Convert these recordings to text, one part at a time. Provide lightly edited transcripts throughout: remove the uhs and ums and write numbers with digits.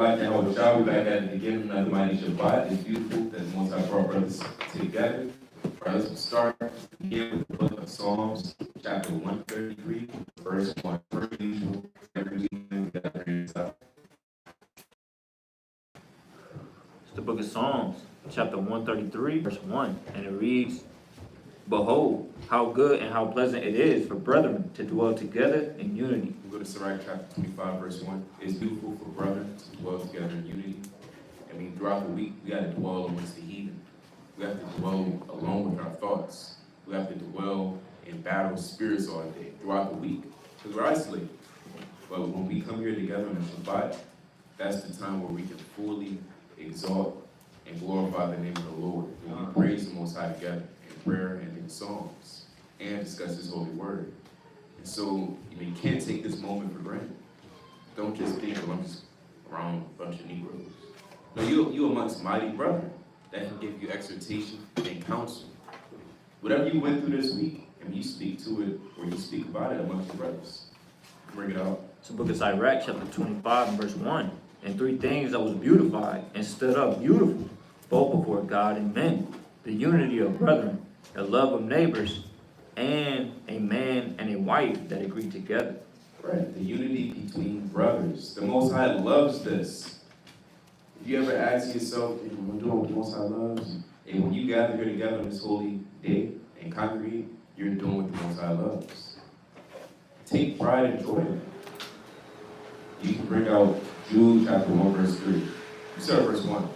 And our child, we back at it again, another mighty Shabbat. It's beautiful that the Most High brought brothers together. All right, let's start here with the book of Psalms, chapter 133, verse 1. Per usual, every week we got to bring this up. It's the book of Psalms, chapter 133, verse 1, and it reads, Behold, how good and how pleasant it is for brethren to dwell together in unity. We go to Sirach chapter 25, verse 1. It's beautiful for brethren to dwell together in unity. I mean, throughout the week, we got to dwell amongst the heathen. We have to dwell alone with our thoughts. We have to dwell in battle spirits all day, throughout the week, because we're isolated. But when we come here together on the Shabbat, that's the time where we can fully exalt and glorify the name of the Lord. When we praise the Most High together in prayer and in songs and discuss His holy word. And so, you can't take this moment for granted. Don't just think, well, I'm just around a bunch of Negroes. No, you amongst mighty brethren that can give you exhortation and counsel. Whatever you went through this week, and you speak to it or you speak about it amongst your brothers. Bring it out. It's the book of Sirach, chapter 25, and verse 1. And three things that was beautified and stood up beautiful, both before God and men, the unity of brethren, the love of neighbors, and a man and a wife that agree together. Right, the unity between brothers. The Most High loves this. If you ever ask yourself, what the Most High loves? And when you gather here together on this holy day and congregate, you're doing what the Most High loves. Take pride and joy in it. You can bring out Jude chapter 1, verse 3. You start verse 1,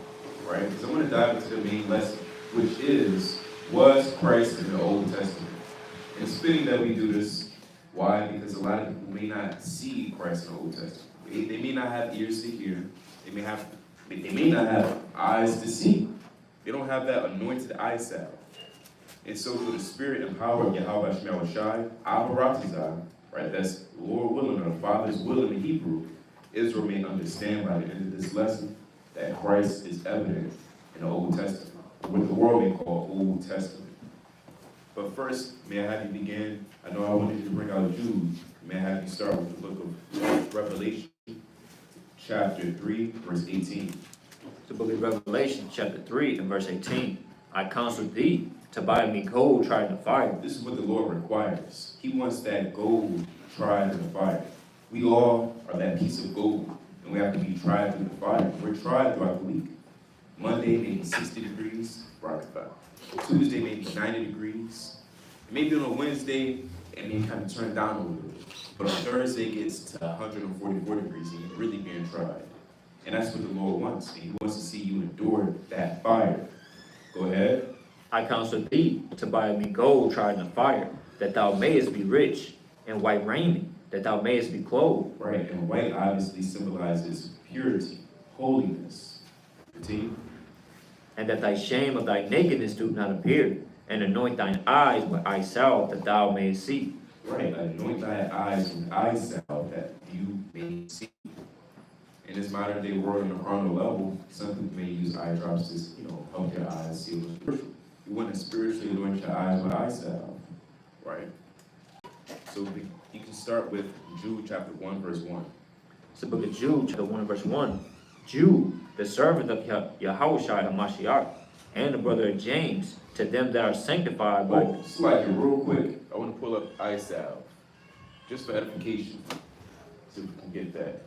right? Because I'm going to dive into the main lesson, which is, was Christ in the Old Testament? And it's fitting that we do this. Why? Because a lot of people may not see Christ in the Old Testament. They may not have ears to hear. They may not have eyes to see. They don't have that anointed eye salve. And so through the spirit and power of Yahweh Shemel Shai, Abaratizah, right? That's Lord willing, or the Father's will in the Hebrew. Israel may understand by the end of this lesson that Christ is evident in the Old Testament, what the world may call Old Testament. But first, may I have you begin? I know I wanted you to bring out Jude. May I have you start with the book of Revelation, chapter 3, verse 18. The book of Revelation, chapter 3, and verse 18. I counsel thee to buy me gold tried in the fire. This is what the Lord requires. He wants that gold tried in the fire. We all are that piece of gold, and we have to be tried through the fire. We're tried throughout the week. Monday, maybe 60 degrees, rockabye. Tuesday, maybe 90 degrees. Maybe on a Wednesday, it may kind of turn down a little bit. But on Thursday, it gets to 144 degrees, and you're really being tried. And that's what the Lord wants. And He wants to see you endure that fire. Go ahead. I counsel thee to buy me gold tried in the fire, that thou mayest be rich, and white raiment, that thou mayest be clothed. Right, and white obviously symbolizes purity, holiness. Continue. And that thy shame of thy nakedness do not appear, and anoint thine eyes with eye salve, that thou mayest see. Right, anoint thy eyes with eye salve, that you may see. In this modern day world, on a carnal level, some people may use eye drops to, help their eyes see what's spiritual. You want to spiritually anoint your eyes with eye salve, right? So you can start with Jude chapter 1, verse 1. It's the book of Jude, chapter 1, verse 1. Jude, the servant of Yahweh Mashiach, and the brother of James, to them that are sanctified by... Oh, slide it real quick. I want to pull up eye salve, just for edification, so we can get that.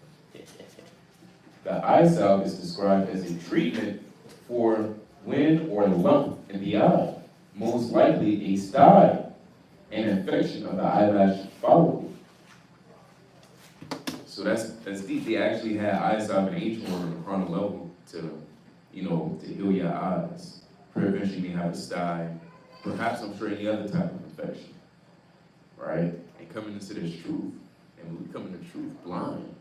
The eye salve is described as a treatment for wind or a lump in the eye, most likely a stye, an infection of the eyelash follicle. So that's deep. They actually had eye salve in ancient world on a carnal level to heal your eyes. Prevent you may have a stye, perhaps I'm sure any other type of infection, right? And coming into this truth, and when we come into truth blind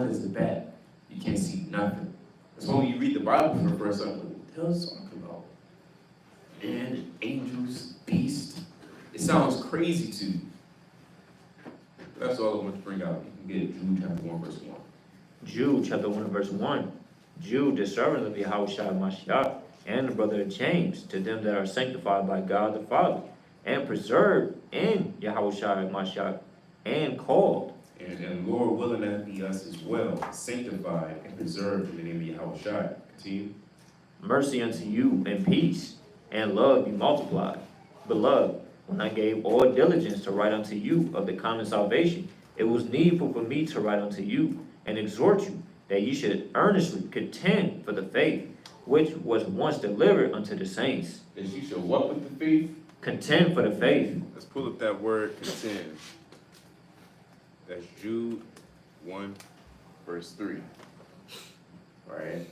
as a bat. You can't see nothing. That's when you read the Bible for the first time, what the hell is talking about? And angels, beasts. It sounds crazy to you. But that's all I want to bring out. You can get Jude chapter 1, verse 1. Jude chapter 1, verse 1. Jude, the servant of Yahweh Mashiach, and the brother of James, to them that are sanctified by God the Father, and preserved in Yahweh Mashiach, and called. And Lord willing that be us as well, sanctified and preserved in the name of Yahweh. Continue. Mercy unto you and peace, and love be multiplied. Beloved, when I gave all diligence to write unto you of the common salvation, it was needful for me to write unto you, and exhort you, that ye should earnestly contend for the faith, which was once delivered unto the saints. That you shall walk with the faith. Contend for the faith. Let's pull up that word contend. That's Jude 1, verse 3. All right.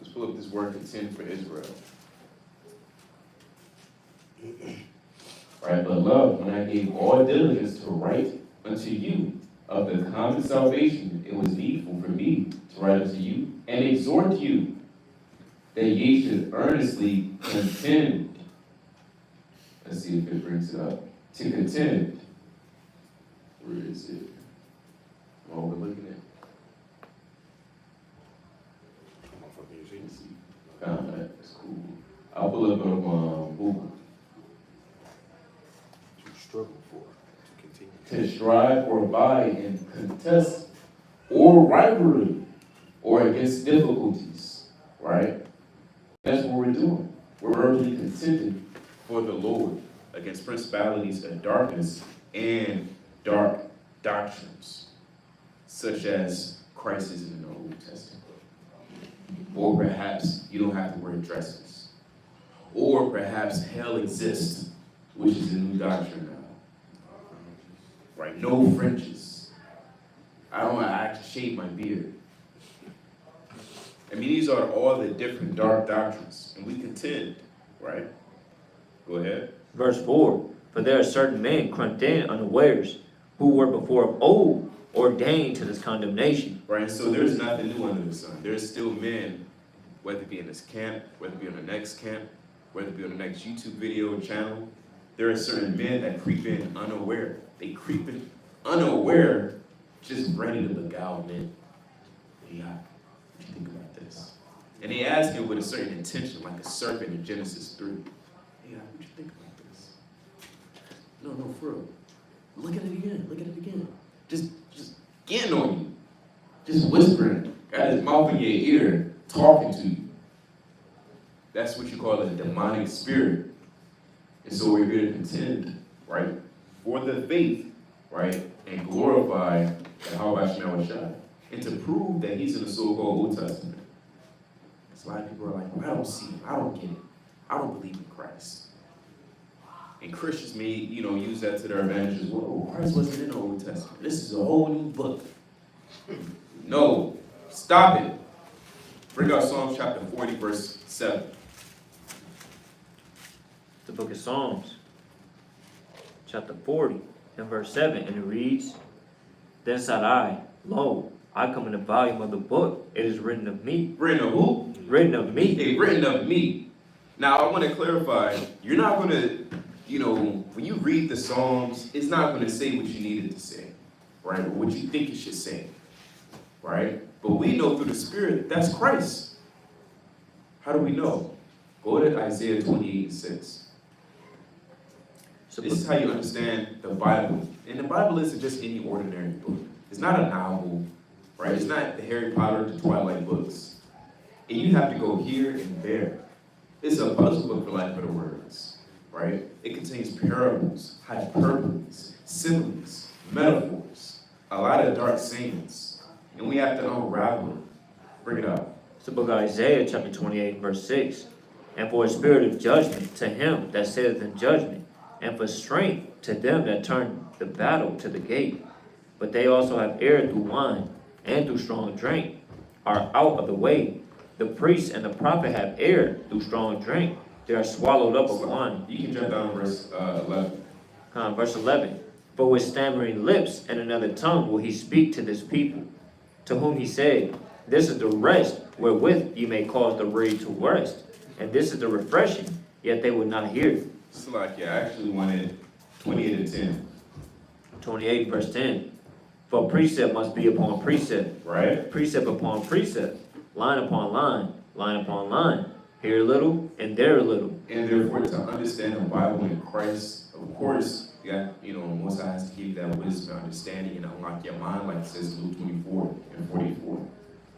Let's pull up this word contend for Israel. All right, beloved, when I gave all diligence to write unto you of the common salvation, it was needful for me to write unto you and exhort you that ye should earnestly contend. Let's see if it brings it up. To contend. Where is it? Oh, we're looking at. Found that. That's cool. I'll pull up on Google. To struggle for, to continue. To strive or vie in contest or rivalry or against difficulties, right? That's what we're doing. We're earnestly contending for the Lord against principalities of darkness and dark doctrines, such as Christ is in the Old Testament. Or perhaps you don't have to wear dresses. Or perhaps hell exists, which is a new doctrine now. Right? No fringes. I don't have to shave my beard. I mean, these are all the different dark doctrines, and we contend, right? Go ahead. Verse 4, for there are certain men crept in unawares, who were before of old ordained to this condemnation. Right, so there's nothing new under the sun. There's still men, whether it be in this camp, whether it be on the next camp, whether it be on the next YouTube video channel, there are certain men that creep in unaware. They creep in unaware, just ready to beguile men. Yeah, what do you think about this? And they ask him with a certain intention, like a serpent in Genesis 3. Yeah, what do you think about this? No, for real. Look at it again. Just getting on you. Just whispering. Got his mouth in your ear, talking to you. That's what you call a demonic spirit. And so we're here to contend, right, for the faith, right, and glorify Yahweh Shai, and to prove that he's in the so-called Old Testament. A lot of people are like, well, I don't see him. I don't get it. I don't believe in Christ. And Christians may, use that to their advantage as well. Oh, Christ wasn't in the Old Testament. This is a whole new book. No, stop it. Bring out Psalms chapter 40, verse 7. The book of Psalms, chapter 40, and verse 7, and it reads, Then said I, Lo, I come in the volume of the book. It is written of me. Written of who? Written of me. Hey, written of me. Now, I want to clarify, you're not going to, when you read the Psalms, it's not going to say what you needed to say, right? Or what you think it should say, right? But we know through the Spirit, that's Christ. How do we know? Go to Isaiah 28:6. This is how you understand the Bible. And the Bible isn't just any ordinary book. It's not a novel, right? It's not the Harry Potter, the Twilight books. And you have to go here and there. It's a puzzle book, for lack of better words, right? It contains parables, hyperboles, similes, metaphors, a lot of dark sayings. And we have to unravel it. Bring it up. It's the book of Isaiah, chapter 28, verse 6. And for a spirit of judgment to him that sitteth in judgment, and for strength to them that turn the battle to the gate. But they also have erred through wine, and through strong drink, are out of the way. The priest and the prophet have erred through strong drink. They are swallowed up of wine. You can jump down to verse 11. Verse 11. For with stammering lips and another tongue will he speak to this people, to whom he said, This is the rest wherewith ye may cause the weary to rest, and this is the refreshing, yet they would not hear. Slack, I actually wanted 28 and 10. 28 verse 10. For precept must be upon precept, Right? precept upon precept, line upon line, line upon line, here a little and there a little. And therefore, to understand the Bible in Christ, of course, Most High has to give you that wisdom, understanding, and unlock your mind, like it says in Luke 24 and 44.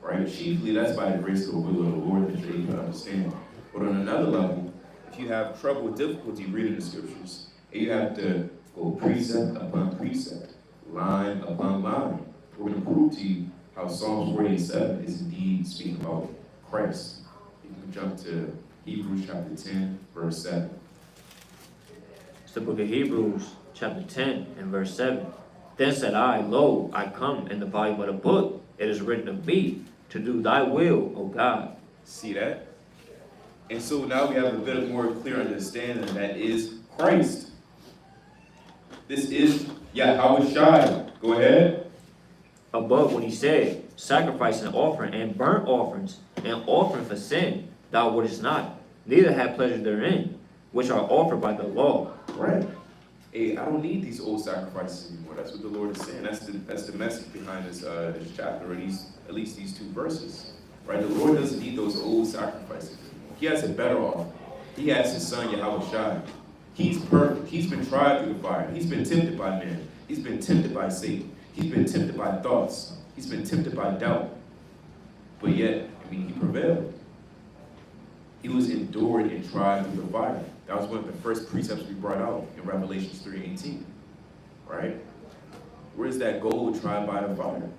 Right? Chiefly, that's by the grace of the will of the Lord that you're able to understand. But on another level, if you have trouble, difficulty reading the scriptures, and you have to go precept upon precept, line upon line, we're going to prove to you how Psalms 47 is indeed speaking about Christ. You can jump to Hebrews chapter 10, verse 7. It's the book of Hebrews, chapter 10 and verse 7. Then said I, Lo, I come in the volume of the book. It is written of me, to do thy will, O God. See that? And so now we have a bit more clear understanding that is Christ. This is Yahweh. Go ahead. Above when he said, sacrifice and offering and burnt offerings and offering for sin, thou wouldest not, neither have pleasure therein, which are offered by the law. Right. Hey, I don't need these old sacrifices anymore. That's what the Lord is saying. That's the message behind this chapter, or at least these two verses. Right? The Lord doesn't need those old sacrifices anymore. He has a better offer. He has his son Yahweh. He's perfect. He's been tried through the fire. He's been tempted by men. He's been tempted by Satan. He's been tempted by thoughts. He's been tempted by doubt. But yet, he prevailed. He was endured and tried through the fire. That was one of the first precepts we brought out in Revelation 3:18. Right? Where's that gold tried by the fire?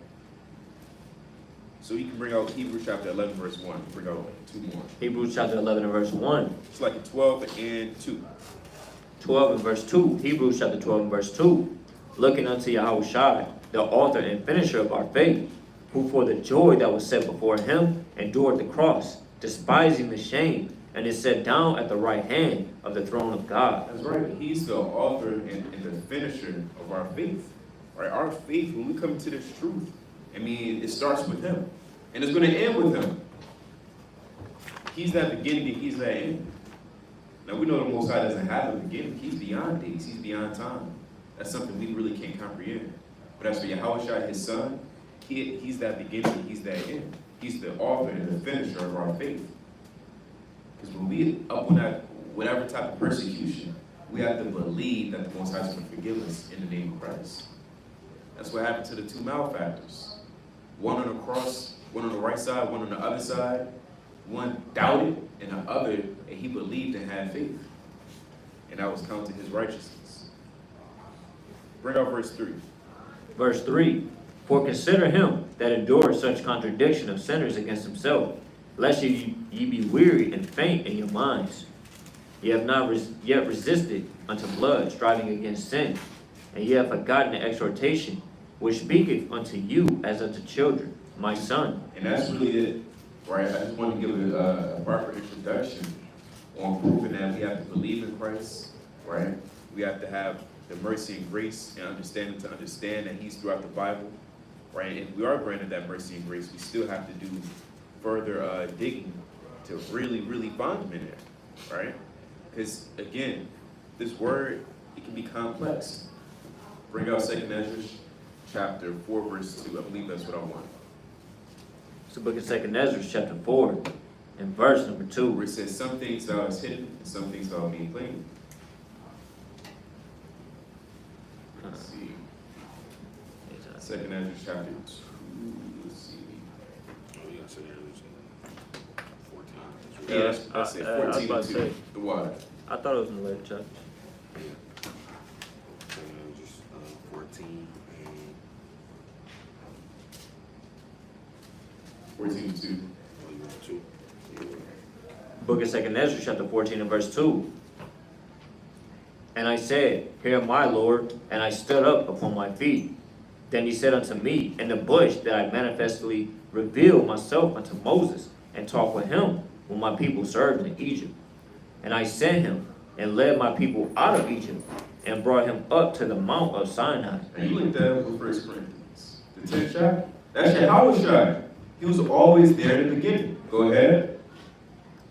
So you can bring out Hebrews chapter 11, verse 1. Bring out two more. Hebrews chapter 11 and verse 1. It's like a 12 and 2. 12 and verse 2. Hebrews chapter 12 and verse 2. Looking unto Yahushua, the author and finisher of our faith, who for the joy that was set before him endured the cross, despising the shame, and is set down at the right hand of the throne of God. That's right. He's the author and the finisher of our faith. Right? Our faith, when we come into this truth, it starts with him. And it's going to end with him. He's that beginning and he's that end. Now we know the Most High doesn't have a beginning. He's beyond days. He's beyond time. That's something we really can't comprehend. But as for Yahweh, his son, he's that beginning, he's that end. He's the author and the finisher of our faith. Because when we up on that, whatever type of persecution, we have to believe that the Most High is going to forgive us in the name of Christ. That's what happened to the two malefactors. One on the cross, one on the right side, one on the other side. One doubted, and the other, and he believed and had faith. And that was counted his righteousness. Bring out verse 3. Verse 3. For consider him that endures such contradiction of sinners against himself, lest ye be weary and faint in your minds. Ye have not yet resisted unto blood, striving against sin, and ye have forgotten the exhortation, which speaketh unto you as unto children, my son. And that's really it, right? I just want to give a proper introduction on proving that we have to believe in Christ, right? We have to have the mercy and grace and understanding to understand that he's throughout the Bible, right? And we are granted that mercy and grace. We still have to do further digging to really, really find him in there, right? Because, again, this word, it can be complex. Bring out 2 Ezra chapter 4, verse 2. I believe that's what I want. It's the book of 2 Ezra, chapter 4, and verse number 2. Where it says, some things thou hast hidden, and some things thou made plain. Let's see. 2 Ezra chapter 2. Let's see. Oh, you got 2 Ezra 14. Yeah, let's say 14 and 2. The water. I thought it was in the later chapter. Yeah. 2 Ezra 14 and 14 and 2. oh, you got 2. Yeah. Book of 2 Ezra, chapter 14 and verse 2. And I said, Hear my Lord, and I stood up upon my feet. Then he said unto me, In the bush that I manifestly revealed myself unto Moses, and talked with him when my people served in Egypt. And I sent him, and led my people out of Egypt, and brought him up to the mount of Sinai. And you look that up in 1 Corinthians. The 10th chapter. That's Yahweh. He was always there in the beginning. Go ahead.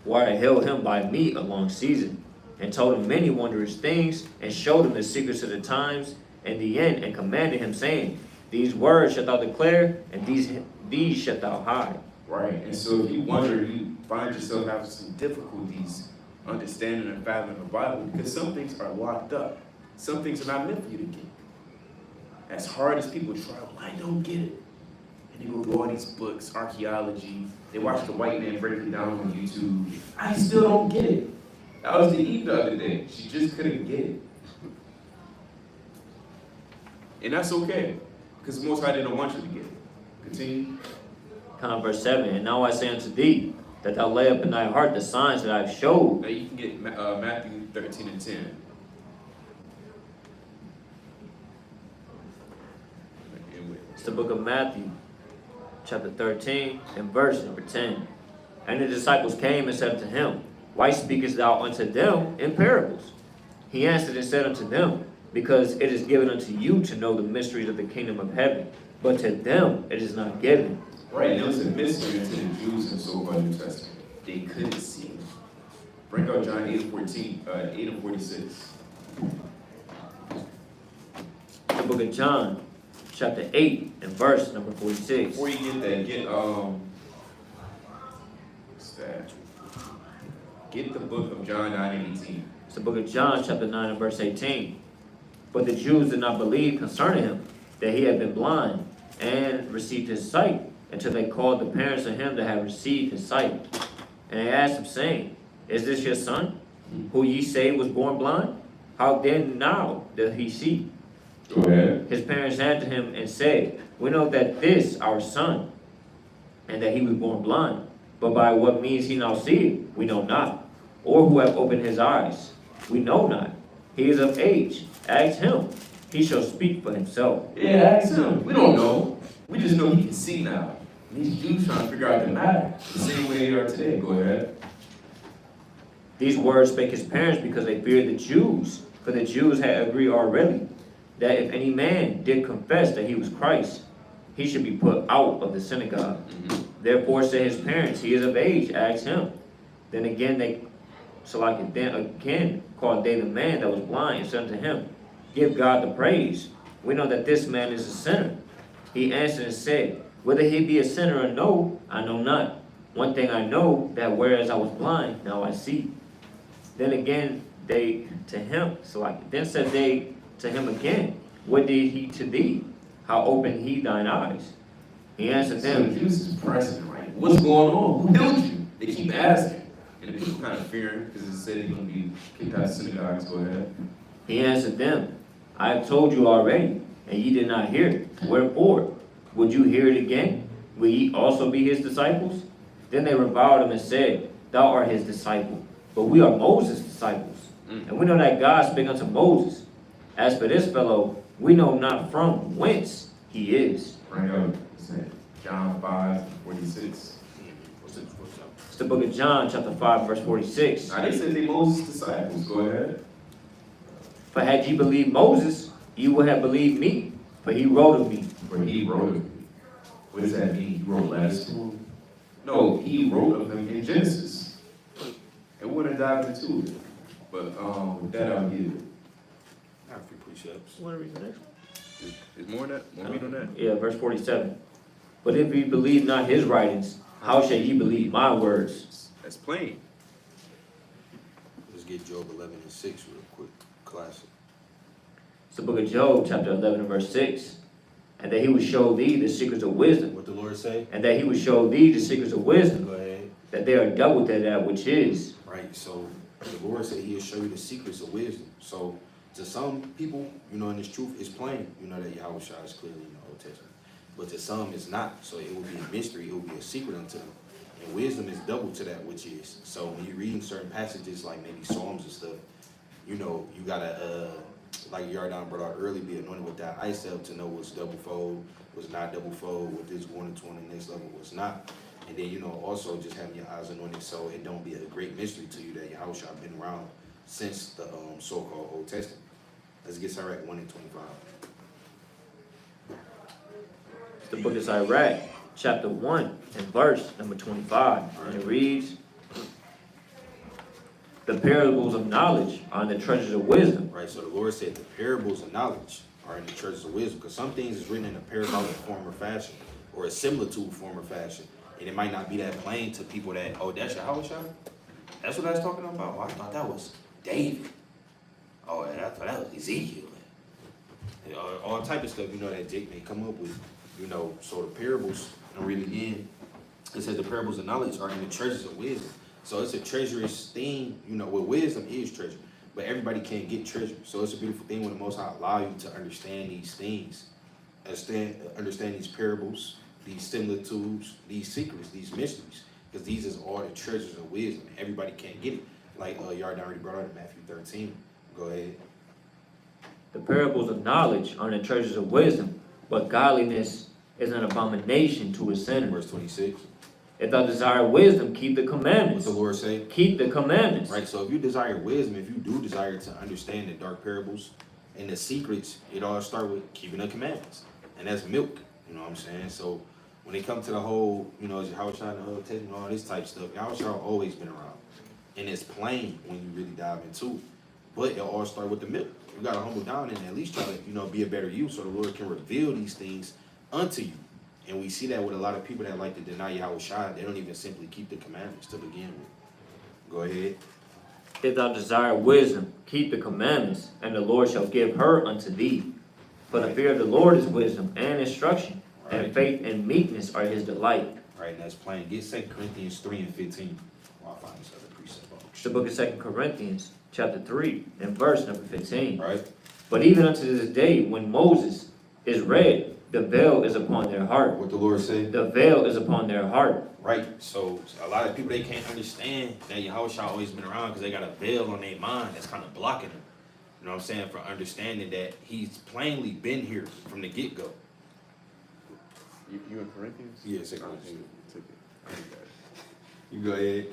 Where I held him by me a long season, and told him many wondrous things, and showed him the secrets of the times and the end, and commanded him, saying, These words shalt thou declare, and these shalt thou hide. Right. And so if you wonder, you find yourself having some difficulties understanding and fathoming the Bible, because some things are locked up. Some things are not meant for you to get. As hard as people try, well, I don't get it. And they go through all these books, archaeology. They watch the white man break it down on YouTube. I still don't get it. That was the Eve the other day. She just couldn't get it. And that's okay, because the Most High didn't want you to get it. Continue. Verse 7, and now I say unto thee, that thou lay up in thy heart the signs that I have showed. Now you can get Matthew 13 and 10. It's the book of Matthew, chapter 13, and verse number 10. And the disciples came and said unto him, Why speakest thou unto them in parables? He answered and said unto them, Because it is given unto you to know the mysteries of the kingdom of heaven, but to them it is not given. Right, there was a mystery to the Jews in so-called New Testament. They couldn't see it. Bring out John 8 and 46. The book of John, chapter 8, and verse number 46. Before you get that, what's that? Get the book of John 9 and 18. It's the book of John, chapter 9, and verse 18. But the Jews did not believe concerning him that he had been blind and received his sight, until they called the parents of him that had received his sight. And they asked him, saying, Is this your son, who ye say was born blind? How then now doth he see? Go ahead. His parents answered him and said, We know that this our son, and that he was born blind. But by what means he now seeth, we know not. Or who have opened his eyes, we know not. He is of age. Ask him. He shall speak for himself. Yeah, ask him. We don't know. We just know he can see now. And these Jews trying to figure out the matter the same way they are today. Go ahead. These words spake his parents because they feared the Jews. For the Jews had agreed already that if any man did confess that he was Christ, he should be put out of the synagogue. Therefore said his parents, He is of age, ask him. Then again called they the man that was blind, and said unto him, Give God the praise. We know that this man is a sinner. He answered and said, Whether he be a sinner or no, I know not. One thing I know, that whereas I was blind, now I see. Then again then said they to him again, What did he to thee? How opened he thine eyes? He answered them, The Jews is pressing, right? What's going on? Who healed you? They keep asking. And the people kind of fearing, because it said they're going to be kicked out of synagogues. Go ahead. He answered them, I have told you already, and ye did not hear it. Wherefore? Would you hear it again? Will ye also be his disciples? Then they reviled him and said, Thou art his disciple, but we are Moses' disciples. And we know that God spake unto Moses. As for this fellow, we know not from whence he is. Bring out John 5 46. What's that? It's the book of John, chapter 5, verse 46. Now they said they Moses' disciples. Go ahead. For had ye believed Moses, ye would have believed me, for he wrote of me. For he wrote of me. What does that mean? He wrote letters to him? No, he wrote of them in Genesis. And we're going to dive into it. But with that, I'll give it. I have a few precepts. Want to read the next one? Is more than that? Want me to read on that? Yeah, verse 47. But if ye believe not his writings, how shall ye believe my words? That's plain. Let's get Job 11 and 6 real quick. Classic. It's the book of Job, chapter 11 and verse 6. And that he would show thee the secrets of wisdom. What the Lord say? And that he would show thee the secrets of wisdom. Go ahead. That they are double to that which is. Right, so the Lord said He'll show you the secrets of wisdom. So to some people, in this truth is plain. That Yahweh Shai is clearly in the Old Testament. But to some it's not. So it will be a mystery. It will be a secret unto them. And wisdom is double to that which is. So when you're reading certain passages like maybe Psalms and stuff, you gotta, like Yardan brought out early, be anointed with that eye salve to know what's double fold, what's not double fold, what is going into on the next level, what's not. And then, also just having your eyes anointed so it don't be a great mystery to you that Yahweh Shai been around since the so-called Old Testament. Let's get Sirach 1 and 25. It's the book of Sirach, chapter 1 and verse number 25. And it reads, The parables of knowledge are in the treasures of wisdom. Right, so the Lord said the parables of knowledge are in the treasures of wisdom, because some things is written in a parabolic form or fashion, or a similitude form or fashion. And it might not be that plain to people that, oh, that's Yahweh Shai? That's what I was talking about? Oh, I thought that was David. Oh, and I thought that was Ezekiel. And all type of stuff, that Jake may come up with, so the parables, and read it again, it says the parables of knowledge are in the treasures of wisdom. So it's a treacherous thing, with wisdom is treasure, but everybody can't get treasure. So it's a beautiful thing when the Most High allow you to understand these things, understand these parables, these similitudes, these secrets, these mysteries, because these is all the treasures of wisdom. Everybody can't get it. Like Yard already brought out in Matthew 13. Go ahead. The parables of knowledge are the treasures of wisdom, but godliness is an abomination to a sinner. Verse 26. If thou desire wisdom, keep the commandments. What the Lord say? Keep the commandments. Right, so if you desire wisdom, if you do desire to understand the dark parables and the secrets, it all start with keeping the commandments. And that's milk, you know what I'm saying? So when it comes to the whole, how it's trying to take all this type of stuff, Yahushua always been around. And it's plain when you really dive into it. But it all start with the milk. You gotta humble down and at least try to, be a better you so the Lord can reveal these things unto you. And we see that with a lot of people that like to deny Yahushua. They don't even simply keep the commandments to begin with. Go ahead. If thou desire wisdom, keep the commandments, and the Lord shall give her unto thee. For the fear of the Lord is wisdom and instruction, and faith and meekness are his delight. Right, and that's plain. Get 2 Corinthians 3 and 15. I'll find this other precept. It's the book of 2 Corinthians, chapter 3, and verse number 15. Right. But even unto this day, when Moses is read, the veil is upon their heart. What the Lord said? The veil is upon their heart. Right. So a lot of people, they can't understand that Yahushua always been around because they got a veil on their mind that's kind of blocking them. You know what I'm saying? For understanding that he's plainly been here from the get-go. You in Corinthians? Yeah, 2 Corinthians. Okay. You go ahead.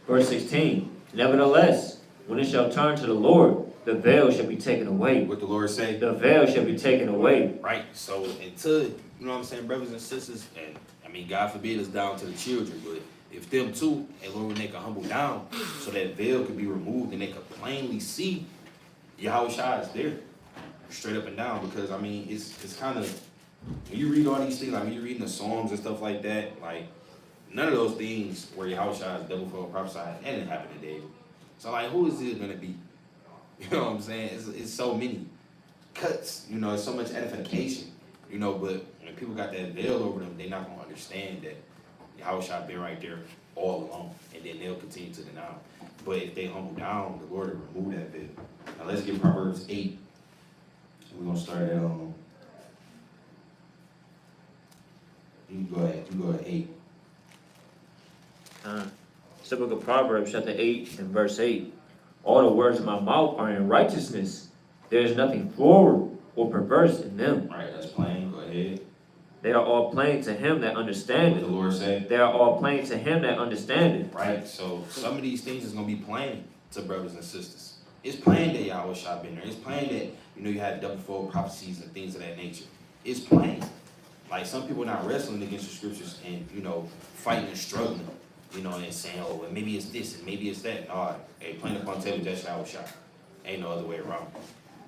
Verse 16. Nevertheless, when it shall turn to the Lord, the veil shall be taken away. What the Lord say? The veil shall be taken away. Right. So until, brothers and sisters, and God forbid it's down to the children, but if them too, and Lord, when they can humble down so that veil could be removed and they could plainly see Yahushua is there, straight up and down. Because it's kind of, when you read all these things, like when you're reading the Psalms and stuff like that, like none of those things where Yahushua is double-fold prophesied, that didn't happen to David. So like, who is it gonna be? You know what I'm saying? It's so many cuts, it's so much edification, but when people got that veil over them, they're not gonna understand that Yahushua been right there all along, and then they'll continue to deny him. But if they humble down, the Lord will remove that veil. Now let's get Proverbs 8. We're gonna start at you go at 8. It's the book of Proverbs, chapter 8, and verse 8. All the words of my mouth are in righteousness. There is nothing forward or perverse in them. All right, that's plain. Go ahead. They are all plain to him that What understandeth. the Lord say? They are all plain to him that understandeth. Right, so some of these things is gonna be plain to brothers and sisters. It's plain that Yahushua been there. It's plain that you had double-fold prophecies and things of that nature. It's plain. Like some people not wrestling against the scriptures and fighting and struggling, and saying, oh, well, maybe it's this and maybe it's that. No, hey, plain upon table, that's Yahushua. Ain't no other way around.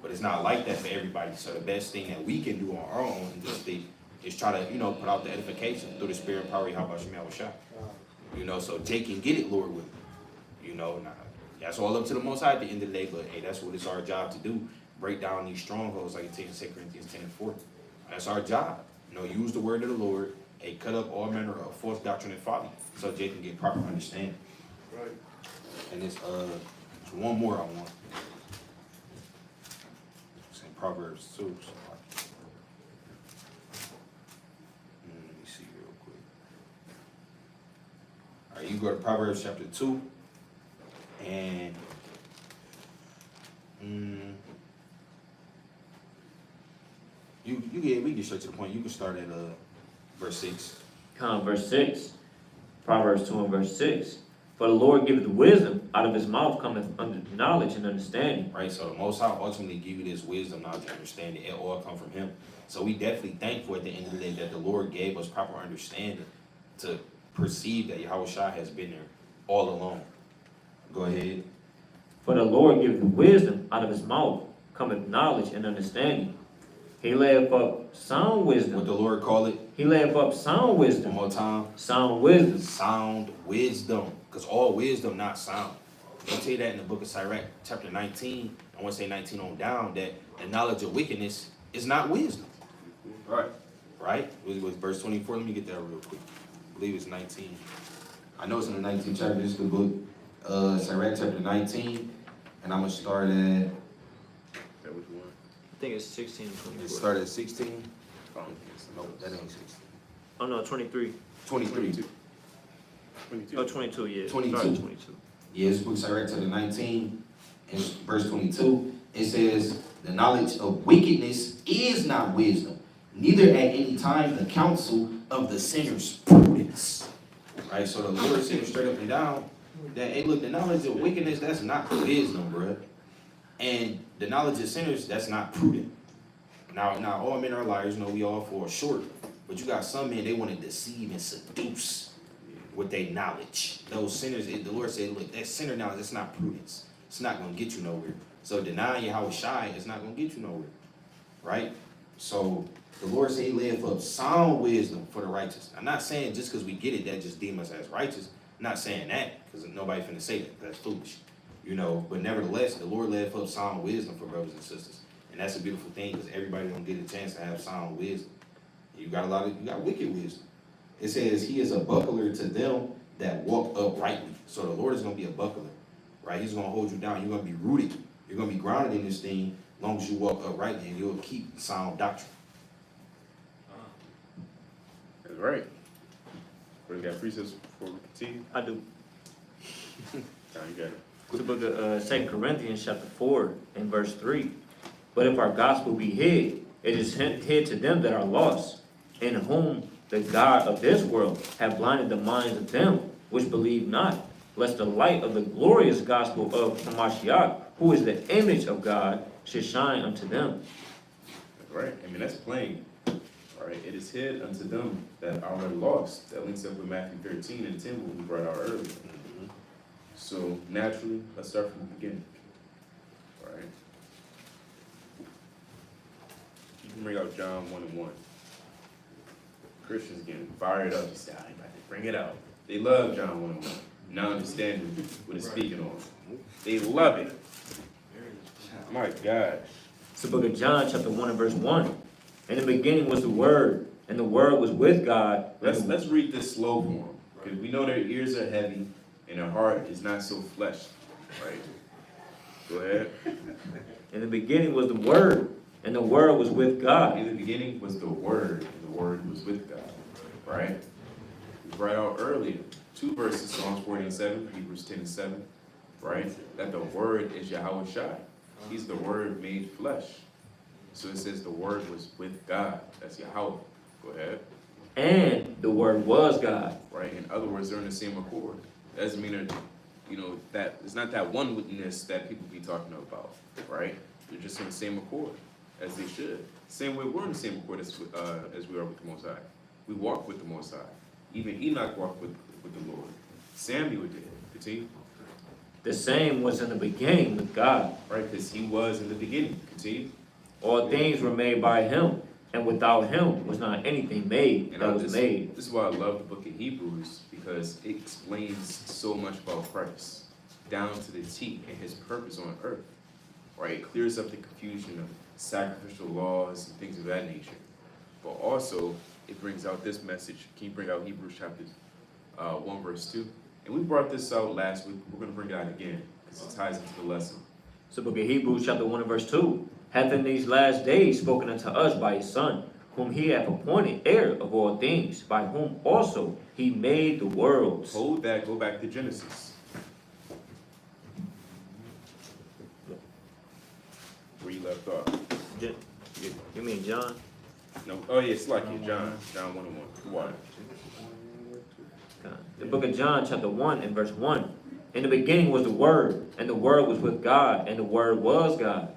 But it's not like that for everybody. So the best thing that we can do on our own in this state is try to, put out the edification through the spirit and power of Yahushua. So Jake can get it, Lord, with that's all up to the Most High at the end of the day. But hey, that's what it's our job to do. Break down these strongholds like it takes in 2 Corinthians 10 and 4. That's our job. Use the word of the Lord, cut up all manner of false doctrine and folly, so Jake can get proper understanding. Right. And it's one more I want. It's in Proverbs 2. So let me see real quick. All right, you go to Proverbs chapter 2, and we get straight to the point. You can start at verse 6. Verse 6. Proverbs 2 and verse 6. For the Lord giveth wisdom, out of his mouth cometh knowledge and understanding. Right, so the Most High ultimately give you this wisdom, knowledge, and understanding. It all come from him. So we definitely thankful at the end of the day that the Lord gave us proper understanding to perceive that Yahushua has been there all along. Go ahead. For the Lord giveth wisdom, out of his mouth cometh knowledge and understanding. He layeth up sound wisdom. What the Lord call it? He layeth up sound One wisdom. more time. Sound wisdom. Sound wisdom. Because all wisdom not sound. I'll tell you that in the book of Sirach, chapter 19, I want to say 19 on down, that the knowledge of wickedness is not wisdom. Right. Right? It was verse 24. Let me get that real quick. I believe it's 19. I know it's in the 19th chapter. This is the book, Sirach chapter 19. And I'm going to start at, That was one. I think it's 16 and 24. it started at 16. Oh, No, that ain't 16. Oh, no, 23. 23. 22. Oh, 22, yeah. 22. Sorry, 22. Yeah, this book Sirach chapter 19, and verse 22. It says, the knowledge of wickedness is not wisdom, neither at any time the counsel of the sinner's prudence. Right, so the Lord said straight up and down that, hey, look, the knowledge of wickedness, that's not wisdom, bruh. And the knowledge of sinners, that's not prudent. Now, all men are liars, we all fall short. But you got some men, they want to deceive and seduce with their knowledge. Those sinners, the Lord said, look, that sinner knowledge, that's not prudence. It's not going to get you nowhere. So denying Yahweh Shai is not going to get you nowhere. Right? So the Lord said he laid up sound wisdom for the righteous. I'm not saying just because we get it, that just deem us as righteous. I'm not saying that, because nobody finna say that. That's foolish. But nevertheless, the Lord laid up sound wisdom for brothers and sisters. And that's a beautiful thing, because everybody don't get a chance to have sound wisdom. You got wicked wisdom. It says he is a buckler to them that walk uprightly. So the Lord is going to be a buckler, right? He's going to hold you down. You're going to be rooted. You're going to be grounded in this thing as long as you walk uprightly, and you'll keep sound doctrine. That's right. We got precepts before we continue. I do. Now you got it. The book of 2 Corinthians chapter 4 and verse 3. But if our gospel be hid, it is hid to them that are lost, in whom the God of this world have blinded the minds of them which believe not, lest the light of the glorious gospel of Hamashiach, who is the image of God, should shine unto them. Right. I mean, that's plain. All right. It is hid unto them that are already lost. That links up with Matthew 13 and 10, what we brought out earlier. So naturally, let's start from the beginning. All right. You can bring out John 1 and 1. Christians getting fired up. You say, I ain't about to bring it out. They love John 1 and 1. Now understanding what it's speaking on. They love it. My God. It's the book of John chapter 1 and verse 1. In the beginning was the Word, and the Word was with God. Let's read this slow for them. Because we know their ears are heavy and their heart is not so flesh. Right? Go ahead. In the beginning was the Word, and the Word was with God. In the beginning was the Word, and the Word was with God. Right? We brought out earlier 2 verses, Psalms 40 and 7, Hebrews 10 and 7. Right? That the Word is Yahweh Shai. He's the Word made flesh. So it says the Word was with God. That's Yahweh. Go ahead. And the Word was God. Right? In other words, they're in the same accord. That doesn't mean that, that it's not that oneness that people be talking about. Right? They're just in the same accord as they should. Same way we're in the same accord as we are with the Most High. We walk with the Most High. Even Enoch walked with the Lord. Samuel did. Continue. The same was in the beginning with God. Right? Because he was in the beginning. Continue. All things were made by him, and without him was not anything made that was made. This is why I love the book of Hebrews, because it explains so much about Christ, down to the T and his purpose on earth. Right? It clears up the confusion of sacrificial laws and things of that nature. But also, it brings out this message. Can you bring out Hebrews chapter 1 verse 2? And we brought this out last week. We're going to bring it out again, because it ties into the lesson. So book of Hebrews chapter 1 and verse 2. Hath in these last days spoken unto us by his Son, whom he hath appointed heir of all things, by whom also he made the worlds. Hold that, go back to Genesis. Where you left off. You mean John? No, oh yeah, it's like John 1 and 1. Why? The book of John chapter 1 and verse 1. In the beginning was the Word, and the Word was with God, and the Word was God.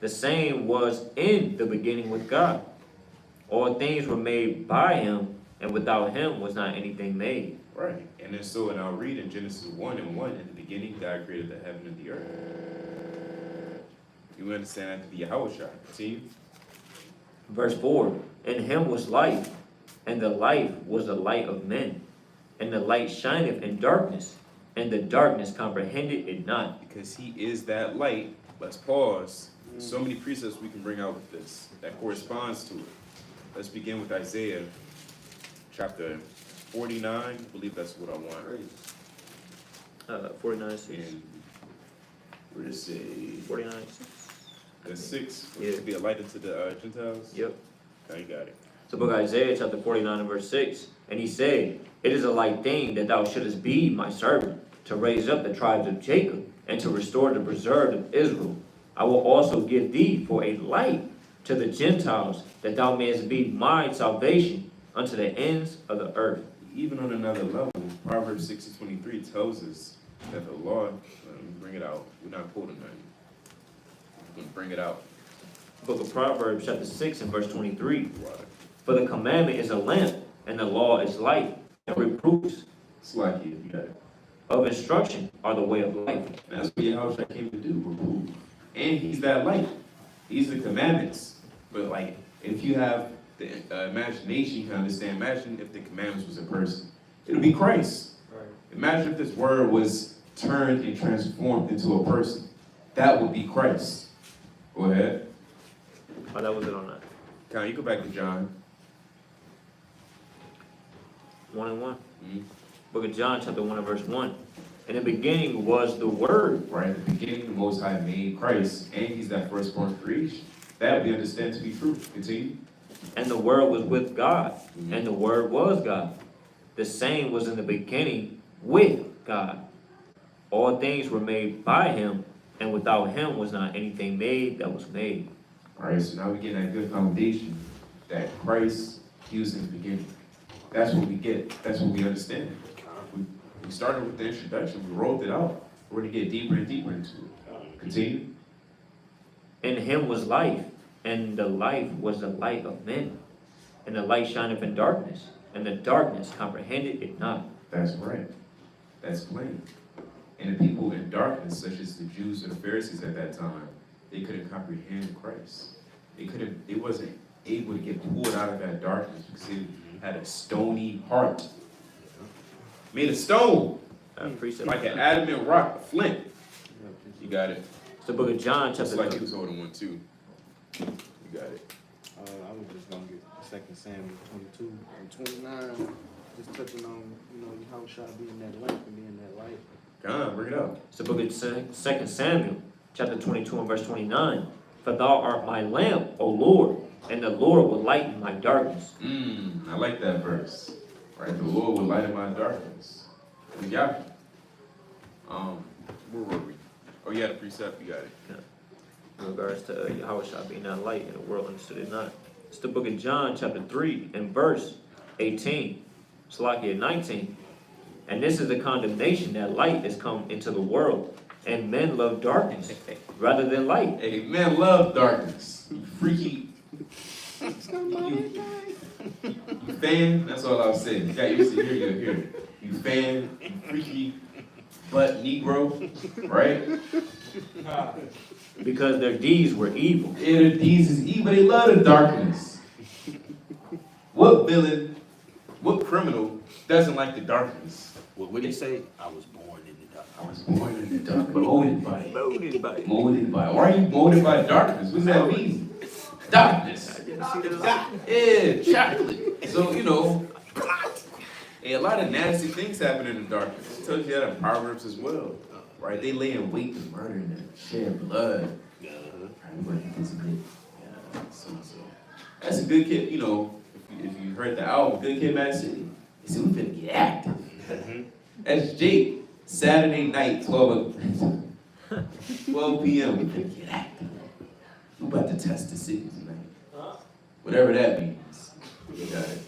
The same was in the beginning with God. All things were made by him, and without him was not anything made. Right. And then so, and I'll read in Genesis 1 and 1, in the beginning God created the heaven and the earth. You understand that to be Yahweh Shai. Continue. Verse 4. In him was life, and the life was the light of men. And the light shineth in darkness, and the darkness comprehended it not. Because he is that light. Let's pause. There's so many precepts we can bring out with this that corresponds to it. Let's begin with Isaiah chapter 49. I believe that's what I want. 49:6. And we're just say 49:6. the 6 Yeah. to be a light unto the Gentiles. Yep. Okay, you got it. So book of Isaiah chapter 49 and verse 6. And he said, it is a light thing that thou shouldest be my servant, to raise up the tribes of Jacob, and to restore the preserved of Israel. I will also give thee for a light to the Gentiles, that thou mayest be my salvation unto the ends of the earth. Even on another level, Proverbs 6:23 tells us that the Lord, let me bring it out. We're not quoting nothing. I'm going to bring it out. Book of Proverbs chapter 6 and verse 23. Right. For the commandment is a lamp, and the law is light, and reproofs It's like you got it. of instruction are the way of life. And that's what Yahushua came to do, remove. And he's that light. He's the commandments. But like, if you have the imagination, you can understand. Imagine if the commandments was a person. It would be Christ. Right. Imagine if this word was turned and transformed into a person. That would be Christ. Go ahead. Oh, that was it on that. Con, you go back to John. 1 and 1. Mhm. Book of John chapter 1 and verse 1. In the beginning was the Word. Right at the beginning, the Most High made Christ, and he's that firstborn creation. That we understand to be true. Continue. And the Word was with God, Mhm. and the Word was God. The same was in the beginning with God. All things were made by him, and without him was not anything made that was made. All right, so now we get that good foundation that Christ, he was in the beginning. That's what we get. That's what we understand. We started with the introduction. We rolled it out. We're going to get deeper and deeper into it. Continue. In him was life, and the life was the light of men. And the light shineth in darkness, and the darkness comprehended it not. That's right. That's plain. And the people in darkness, such as the Jews and the Pharisees at that time, they couldn't comprehend Christ. They wasn't able to get pulled out of that darkness because they had a stony heart. Made of stone, Precept. like an adamant rock, a flint. You got it. It's the book of John, Just chapter like 3. he was holding one too. You got it. I was just gonna get 2 Samuel 22 and 29, just touching on, how shall being that lamp and being that light. Come on, bring it up. It's the book of 2 Samuel, chapter 22 and verse 29. For thou art my lamp, O Lord, and the Lord will lighten my darkness. I like that verse. Right, the Lord will lighten my darkness. We got it. Where were we? Oh, you had a precept. You got it. In regards to Yahushua being that light, and the world understood it not. It's the book of John, chapter 3, and verse 18. Salakia 19. And this is the condemnation, that light is come into the world, and men love darkness rather than light. Hey, men love darkness. You freaky. You fan. That's all I'll say. You got used to hear you here. You fan. You freaky butt Negro. Right? Because their deeds were evil. Yeah, their deeds is evil. They love the darkness. What villain, what criminal doesn't like the darkness? What would he say? I was born in the dark. I was born in the dark, molded by it. Molded by it. Molded by it. Why are you molded by darkness? What does that mean? Darkness. Yeah, chocolate. So, a lot of nasty things happen in the darkness. It tells you that in Proverbs as well. Right? They lay in wait to murder and shed blood. Right, we're gonna get some good. So. That's a good kid, if you heard the album, Good Kid, Mad City. They said, we finna get active. That's Jake. Saturday night, 12 p.m. We finna get active. We about to test the city tonight. Whatever that means. You got it.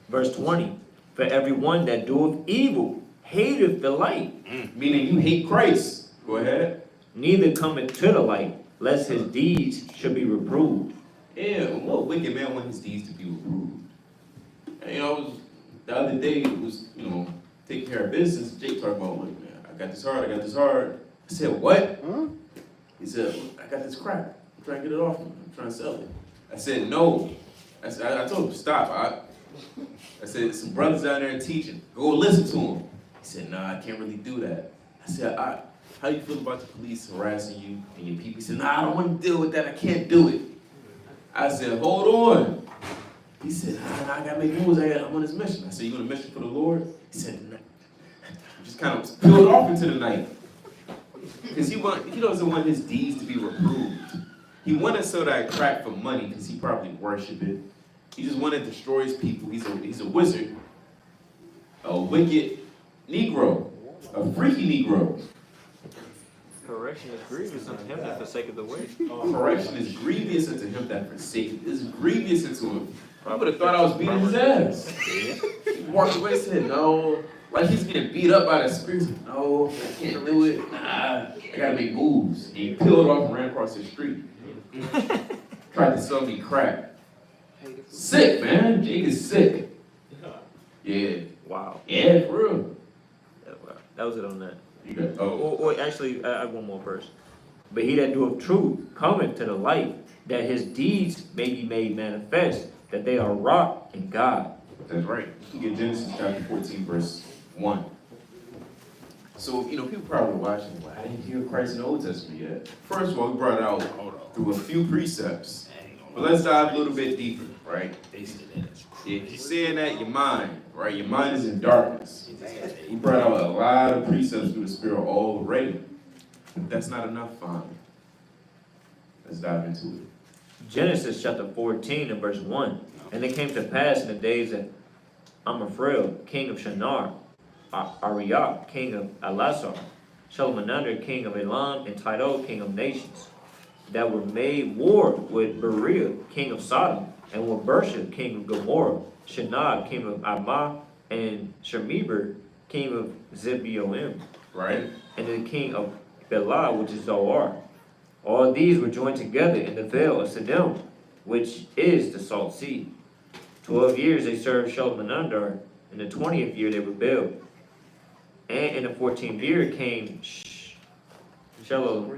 Verse 20. For everyone that doeth evil hateth the light, Meaning you hate Christ. Go ahead. neither cometh to the light, lest his deeds should be reproved. Yeah, what wicked man want his deeds to be reproved? And, the other day, it was, taking care of business. Jake talking about, look, man, I got this hard. I said, what? He said, I got this crack. I'm trying to get it off him. I'm trying to sell it. I said, no. I told him, stop. I said, some brothers out there teaching. Go listen to him. He said, nah, I can't really do that. said, how you feel about the police harassing you and your people? He said, nah, I don't want to deal with that. I can't do it. I said, hold on. He said, I gotta make moves. I'm on this mission. I said, you on a mission for the Lord? He said, nah. Just kind of peeled off into the night. Because he doesn't want his deeds to be reproved. He wanted to sell that crack for money because he probably worshiped it. He just wanted to destroy his people. He's a wizard, a wicked Negro, a freaky Negro. Correction is grievous unto him that forsaketh the way. Correction is grievous unto him that forsaketh. It's grievous unto him. I would have thought I was beating his ass. He walked away and said, no. Like he's getting beat up by the spirit. No, I can't do it. Nah, I gotta make moves. And he peeled off and ran across the street. Tried to sell me crack. Sick, man. Jake is sick. Yeah. Wow. Yeah, for real. That was it on that. You got, Or actually, I have one more verse. But he that doeth truth cometh to the light, that his deeds may be made manifest, that they are wrought in God. That's right. You can get Genesis chapter 14, verse 1. So, people probably watching, well, I didn't hear Christ in the Old Testament yet. First of all, we brought it out through a few precepts. But let's dive a little bit deeper, right? If you're saying that, your mind, right? Your mind is in darkness. He brought out a lot of precepts through the Spirit already. But that's not enough, fine. Let's dive into it. Genesis chapter 14 and verse 1. And it came to pass in the days that Amraphel, king of Shinar, Arioch, king of Elasar, Shalmaneser, king of Elam, and Tidal, king of nations, that were made war with Beriah, king of Sodom, and with Bersha, king of Gomorrah, Shinab, king of Admah, and Shemeber, king of Zeboim, Right? and the king of Bela, which is Zoar. All these were joined together in the vale of Siddim, which is the Salt Sea. 12 years they served Shalmaneser. In the 20th year they rebelled. And in the 14th year came Shalom. Yeah,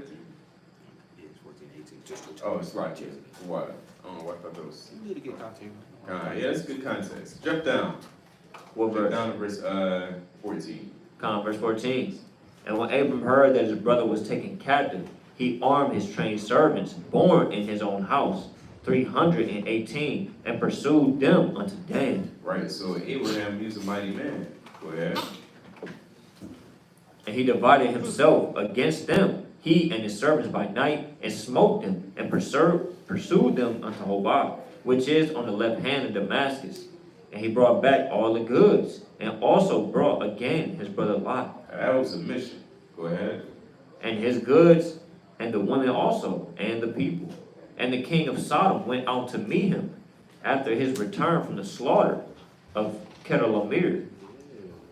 it's 14, 18. Just Oh, it's like, what? I don't know what I thought that was. You need to get content. Yeah, that's good context. Jump down. What Jump verse? down to verse 14. Verse 14. And when Abram heard that his brother was taken captive, he armed his trained servants, born in his own house, 318, and pursued them unto Dan. Right, so Abraham, he was a mighty man. Go ahead. And he divided himself against them, he and his servants by night, and smote them, and pursued them unto Hobah, which is on the left hand of Damascus. And he brought back all the goods, and also brought again his brother Lot, That was a mission. Go ahead. and his goods, and the women also, and the people. And the king of Sodom went out to meet him after his return from the slaughter of Kedorlaomer,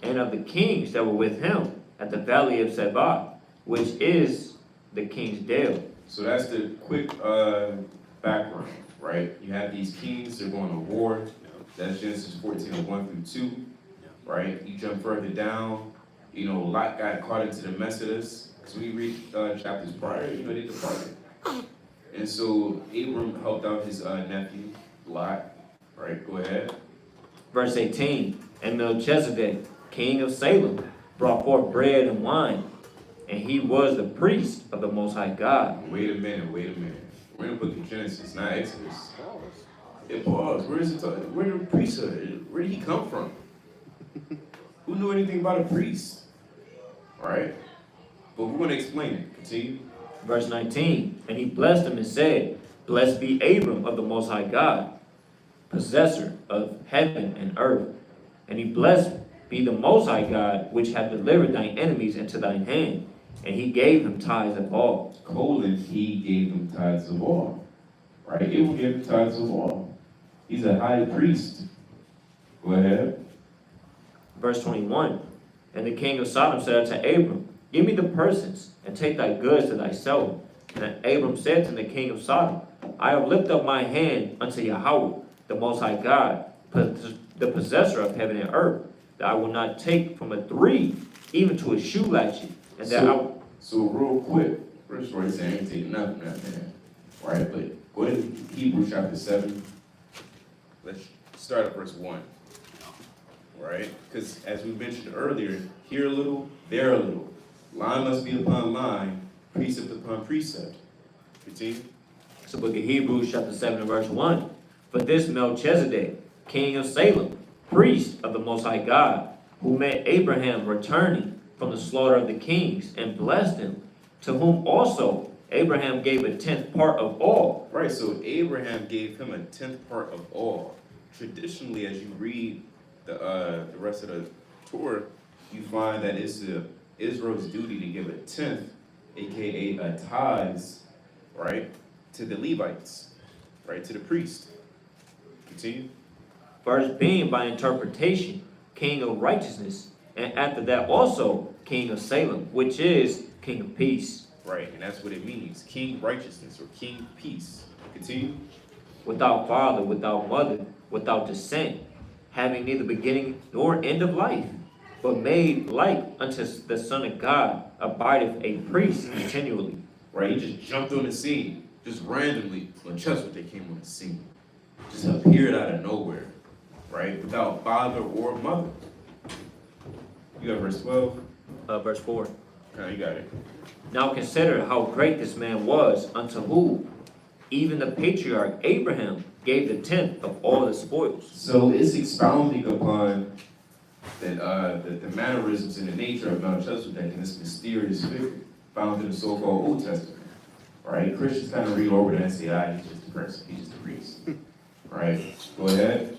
and of the kings that were with him at the valley of Sabbath, which is the king's dale. So that's the quick background, right? You have these kings, they're going to war. That's Genesis 14, 1 through 2, right? You jump further down, Lot got caught into the mess of this. Because when you read chapters prior, they departed. And so Abram helped out his nephew, Lot, right? Go ahead. Verse 18, and Melchizedek, king of Salem, brought forth bread and wine, and he was the priest of the Most High God. Wait a minute. We're in the book of Genesis, not Exodus. It pause. Where is it? Where the priesthood? Where did he come from? Who knew anything about a priest? All right? But we're going to explain it. Continue. Verse 19, and he blessed him and said, Blessed be Abram of the Most High God, possessor of heaven and earth. And he blessed be the Most High God, which hath delivered thine enemies into thine hand. And he gave him tithes of all. He gave them tithes of all. Right? Abram gave them tithes of all. He's a high priest. Go ahead. Verse 21, and the king of Sodom said unto Abram, Give me the persons, and take thy goods to thyself. And Abram said to the king of Sodom, I have lifted up my hand unto Yahweh, the Most High God, the possessor of heaven and earth, that I will not take from a 3, even to a shoe latchet. And So real quick, first of all, he's saying, I ain't taking nothing from that man. Right? But go ahead to Hebrews chapter 7. Let's start at verse 1. Right? Because as we mentioned earlier, here a little, there a little. Line must be upon line, precept upon precept. Continue. It's the book of Hebrews, chapter 7, and verse 1. For this Melchizedek, king of Salem, priest of the Most High God, who met Abraham returning from the slaughter of the kings, and blessed him, to whom also Abraham gave a tenth part of all. Right, so Abraham gave him a tenth part of all. Traditionally, as you read the rest of the Torah, you find that it's Israel's duty to give a tenth, aka a tithes, right, to the Levites, right, to the priest. Continue. First being by interpretation, king of righteousness, and after that also king of Salem, which is king of peace. Right, and that's what it means, king righteousness or king peace. Continue. Without father, without mother, without descent, having neither beginning nor end of life, but made like unto the Son of God, abideth a priest continually. Right, he just jumped on the scene, just randomly, when they came on the scene. Just appeared out of nowhere, right, without father or mother. You got verse 12? Verse 4. You got it. Now consider how great this man was, unto whom even the patriarch Abraham gave the tenth of all the spoils. So it's expounding upon the mannerisms and the nature of Melchizedek and this mysterious figure found in the so-called Old Testament. Right? Christians kind of read over that and say, he's just a person, he's just a priest. Right? Go ahead.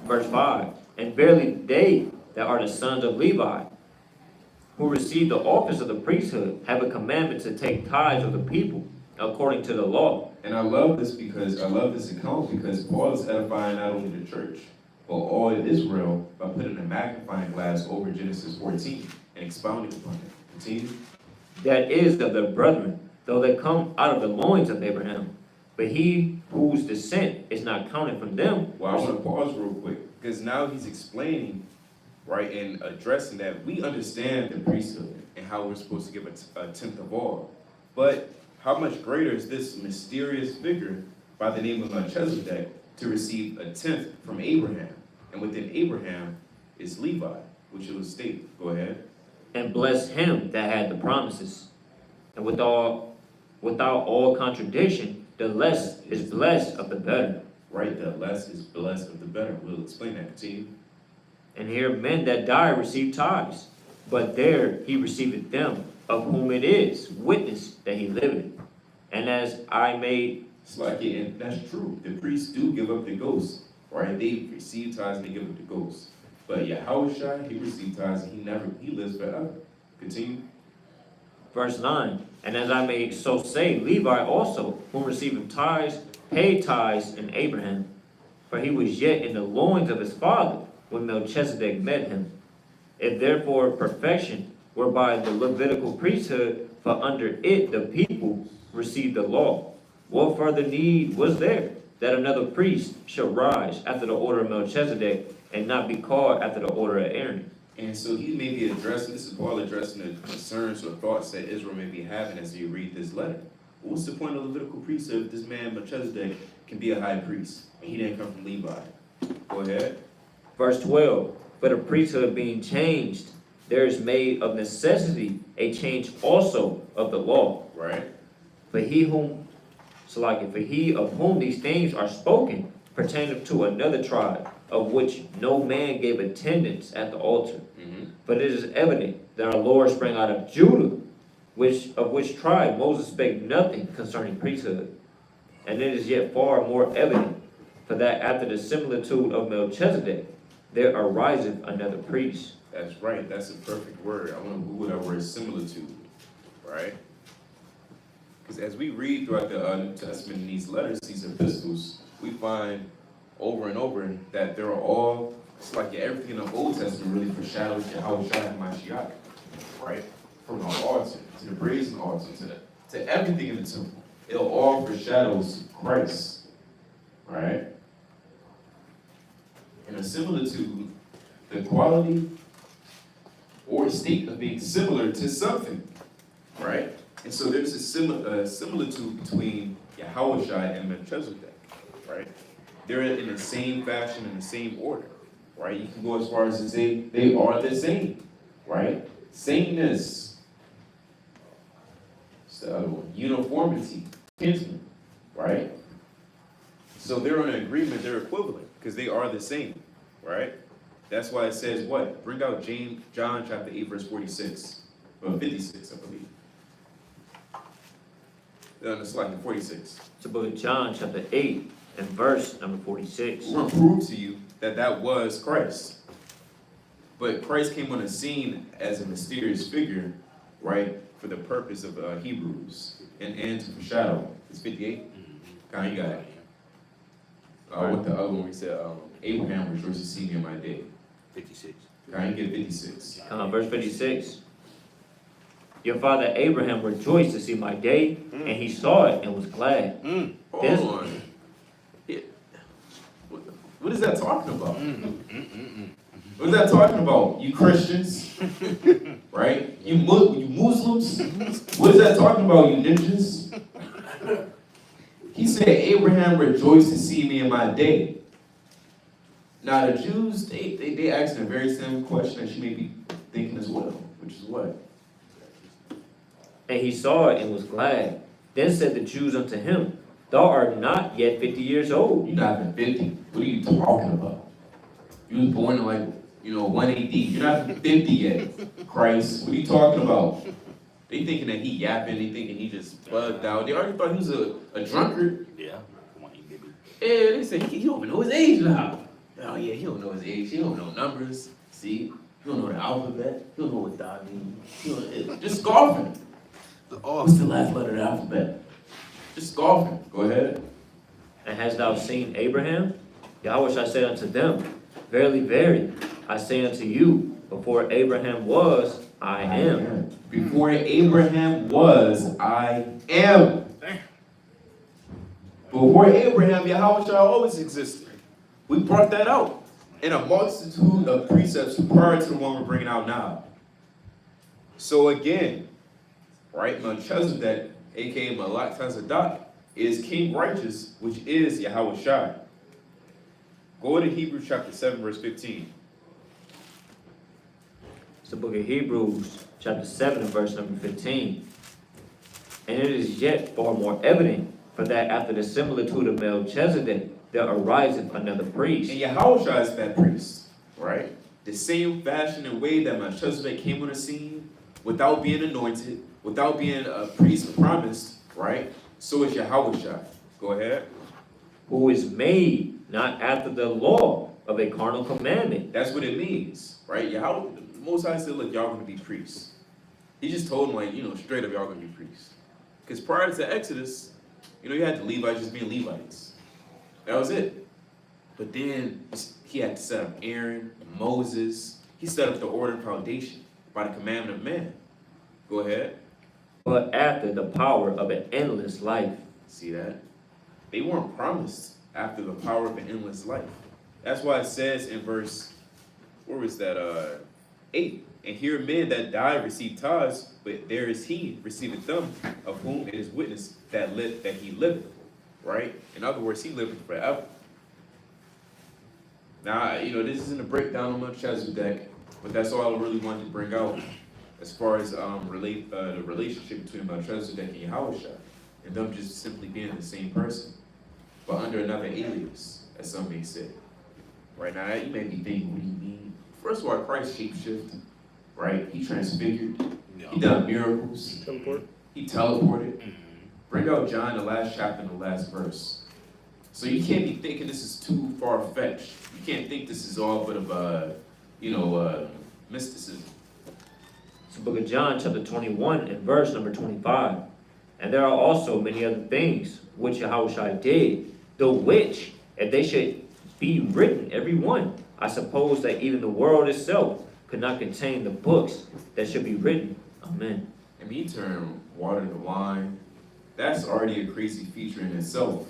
Verse 5. And verily they that are the sons of Levi, who receive the office of the priesthood, have a commandment to take tithes of the people according to the law. And I love this account because Paul is edifying not only the church, but all of Israel by putting a magnifying glass over Genesis 14 and expounding upon it. Continue. That is of the brethren, though they come out of the loins of Abraham. But he whose descent is not counted from them. Well, I want to pause real quick because now he's explaining, right, and addressing that we understand the priesthood and how we're supposed to give a tenth of all. But how much greater is this mysterious figure by the name of Melchizedek to receive a tenth from Abraham? And within Abraham is Levi, which it was stated. Go ahead. And bless him that had the promises. And without all contradiction, the less is blessed of the better. Right, the less is blessed of the better. We'll explain that. Continue. And here men that die receive tithes, but there he receiveth them, of whom it is witness that he liveth. And as I made... And that's true. The priests do give up the ghost, right? They receive tithes and they give up the ghost. But Yahushua, he received tithes and he lives forever. Continue. Verse 9. And as I may so say, Levi also, whom receiveth tithes, paid tithes in Abraham. For he was yet in the loins of his father when Melchizedek met him. If therefore perfection were by the Levitical priesthood, for under it the people received the law, what further need was there that another priest should rise after the order of Melchizedek and not be called after the order of Aaron? And so he may be addressing, this is Paul addressing the concerns or thoughts that Israel may be having as you read this letter. What's the point of the Levitical priesthood if this man Melchizedek can be a high priest and he didn't come from Levi? Go ahead. Verse 12. For the priesthood being changed, there is made of necessity a change also of the law. Right. For he of whom these things are spoken pertaineth to another tribe, of which no man gave attendance at the altar. But it is evident that our Lord sprang out of Judah, of which tribe Moses spake nothing concerning priesthood. And it is yet far more evident, for that after the similitude of Melchizedek, there ariseth another priest. That's right. That's a perfect word. I want to Google that word similitude. Right? Because as we read throughout the New Testament in these letters, these epistles, we find over and over that there are all, it's like everything in the Old Testament really foreshadows Yahushua and Mashiach, right? From the altar to the brazen altar to everything in the temple. It all foreshadows Christ, right? And a similitude, the quality or state of being similar to something, right? And so there's a similitude between Yahushua and Melchizedek, right? They're in the same fashion, in the same order, right? You can go as far as to say they are the same, right? Sameness, What's the other one? Uniformity, kinsman, right? So they're in agreement, they're equivalent, because they are the same, right? That's why it says what? Bring out John chapter 8, verse 46. Well, 56, I believe. It's like 46. It's the book of John, chapter 8, and verse number 46. We're going to prove to you that that was Christ. But Christ came on the scene as a mysterious figure, right, for the purpose of Hebrews and to foreshadow. It's 58? Kind you got it. What the other one we said, Abraham rejoiced to see me in my day. 56. Kind you get 56. Verse 56. Your father Abraham rejoiced to see my day, and he saw it and was glad. Hold on. What is that talking about? What is that talking about? You Christians, right? You Muslims. What is that talking about? You ninjas. He said, Abraham rejoiced to see me in my day. Now the Jews, they asked a very same question that you may be thinking as well, which is what? And he saw it and was glad. Then said the Jews unto him, Thou art not yet 50 years old. You're not even 50. What are you talking about? You was born in 1 AD. You're not even 50 yet. Christ, what are you talking about? They thinking that he yapping. They thinking he just bugged out. They already thought he was a drunkard. Yeah. Come on, you baby. Yeah, they said he don't even know his age now. Oh yeah, he don't know his age. He don't know numbers. See? He don't know the alphabet. He don't know what that means. Just scoffing. What's the last letter of the alphabet? Just scoffing. Go ahead. And hast thou seen Abraham? Yahweh shall say unto them, Verily, verily, I say unto you, before Abraham was, I am. Before Abraham was, I am. Before Abraham, Yahweh shall always existed. We brought that out in a multitude of precepts prior to the one we're bringing out now. So again, right, Melchizedek, aka Malak Tazadak, is king righteous, which is Yahweh Shai. Go to Hebrews chapter 7, verse 15. It's the book of Hebrews, chapter 7, and verse number 15. And it is yet far more evident, for that after the similitude of Melchizedek, there ariseth another priest. And Yahweh Shai is that priest, right? The same fashion and way that Melchizedek came on the scene, without being anointed, without being a priest promised, right? So is Yahweh Shai. Go ahead. Who is made not after the law of a carnal commandment. That's what it means, right? Yahweh, the Most High said, look, y'all going to be priests. He just told them, straight up, y'all going to be priests. Because prior to Exodus, you had the Levites just being Levites. That was it. But then he had to set up Aaron, Moses. He set up the order and foundation by the commandment of man. Go ahead. But after the power of an endless life. See that? They weren't promised after the power of an endless life. That's why it says in verse, 8, and here men that die receive tithes, but there is he receiveth them, of whom it is witness that he liveth. Right? In other words, he liveth forever. Now, this isn't a breakdown on Melchizedek, but that's all I really wanted to bring out as far as the relationship between Melchizedek and Yahushua, and them just simply being the same person, but under another alias, as some may say. Right now, you may be thinking, what do you mean? First of all, Christ shapeshifted, right? He transfigured. Yeah. He done miracles. He teleported. Bring out John, the last chapter and the last verse. So you can't be thinking this is too far-fetched. You can't think this is all but of, mysticism. It's the book of John, chapter 21, and verse number 25. And there are also many other things which Yahushua did, the which, if they should be written, every one, I suppose that even the world itself could not contain the books that should be written. Amen. And he turned water to wine. That's already a crazy feature in itself.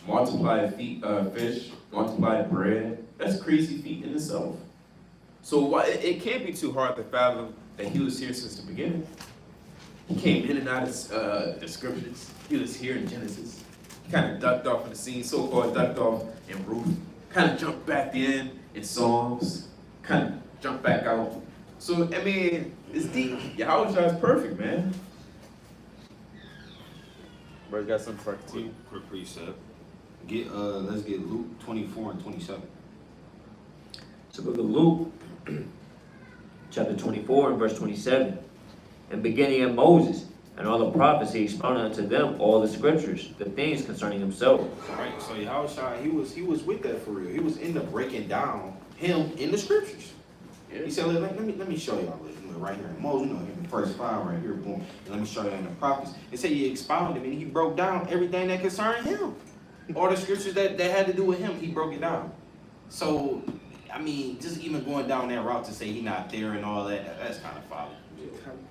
Multiply fish, multiply bread. That's crazy feat in itself. So it can't be too hard to fathom that he was here since the beginning. He came in and out of the scriptures. He was here in Genesis. He kind of ducked off in the scene, so-called ducked off in Ruth. Kind of jumped back in Psalms. Kind of jumped back out. So, it's deep. Yahushua is perfect, man. Bro, you got something for T? Quick precept. Let's get Luke 24 and 27. It's the book of Luke, chapter 24 and verse 27. And beginning at Moses and all the prophets, he expounded unto them all the scriptures, the things concerning himself. Right. So Yahushua, he was with that for real. He was in the breaking down him in the scriptures. He said, let me show y'all right here in Moses, in the first 5 right here, boom. And let me show you in the prophets. It said he expounded him and he broke down everything that concerned him. All the scriptures that had to do with him, he broke it down. So, I mean, just even going down that route to say he not there and all that, that's kind of folly.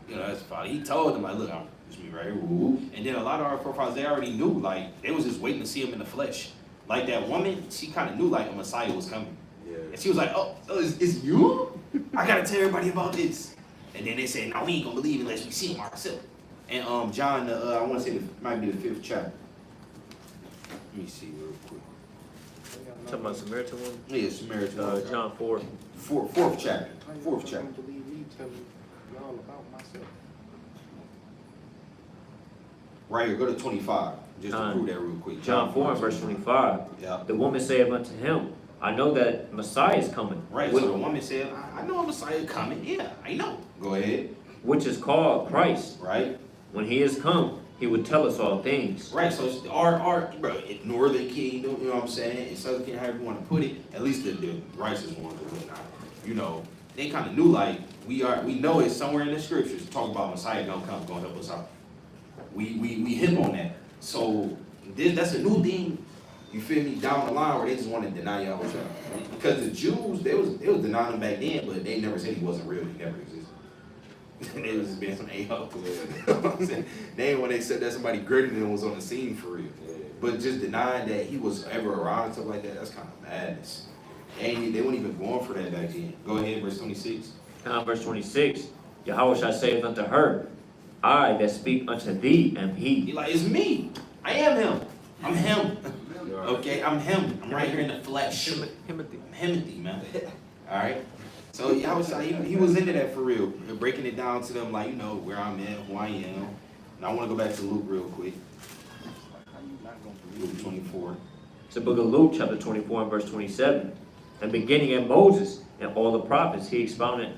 You know, that's folly. He told them, like, look, it's me right here. Woo. And then a lot of our forefathers, they already knew, like, they was just waiting to see him in the flesh. Like that woman, she kind of knew, like, a Messiah was coming. Yeah. And she was like, oh it's you? I got to tell everybody about this. And then they said, no, we ain't going to believe unless we see him ourselves. And John, I want to say it might be the 5th chapter. Let me see real quick. Talking about Samaritan woman? Yeah, Samaritan. John 4. Fourth chapter. Fourth I chapter. don't believe me telling y'all about myself. Right here, go to 25. Just to John- prove that real quick. John 4 and verse 25. Yeah. The woman saith unto him, I know that Messiah is coming, Right, so the woman said, I know a Messiah coming. Yeah, I know. Go ahead. which is called Christ. Right? When he is come, he would tell us all things. Right, so it's our bro, Northern Kingdom, you know what I'm saying? And Southern Kingdom, however you want to put it, at least the righteous ones or whatnot, you know, they kind of knew like we know it's somewhere in the scriptures talk about Messiah gonna come, gonna help us out. We hip on that. So that's a new thing, you feel me, down the line where they just want to deny Yahushua. Because the Jews, they was denying him back then, but they never said he wasn't real, he never existed. They was just being some a-hole. You know what I'm saying? They ain't when they said that somebody greater than them was on the scene for real. But just denying that he was ever around and stuff like that, that's kind of madness. They weren't even going for that back then. Go ahead, verse 26. Verse 26. Yahushua saith unto her, I that speak unto thee am He he. like, it's me. I am him. I'm him. Okay, I'm him. I'm right here in the flesh. I'm Timothy, man. All right. So he was into that for real, breaking it down to them like, you know, where I'm at, who I am. And I want to go back to Luke real quick. Luke 24. It's the book of Luke, chapter 24 and verse 27. And beginning at Moses and all the prophets, he expounded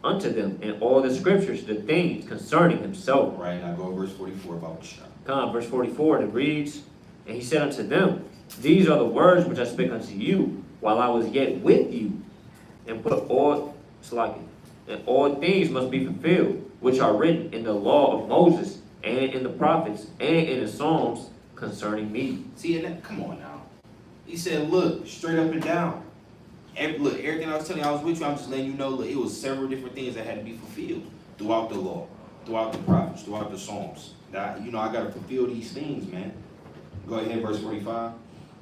unto them in all the scriptures the things concerning himself. Right, now go to verse 44 about Shah. Verse 44, it reads, And he said unto them, These are the words which I spake unto you while I was yet with you, and all things must be fulfilled, which are written in the law of Moses, and in the prophets, and in the Psalms concerning me. See, and that, come on now. He said, look, straight up and down. Look, everything I was telling you, I was with you, I'm just letting you know, look, it was several different things that had to be fulfilled throughout the law, throughout the prophets, throughout the Psalms. That, you know, I got to fulfill these things, man. Go ahead, verse 45.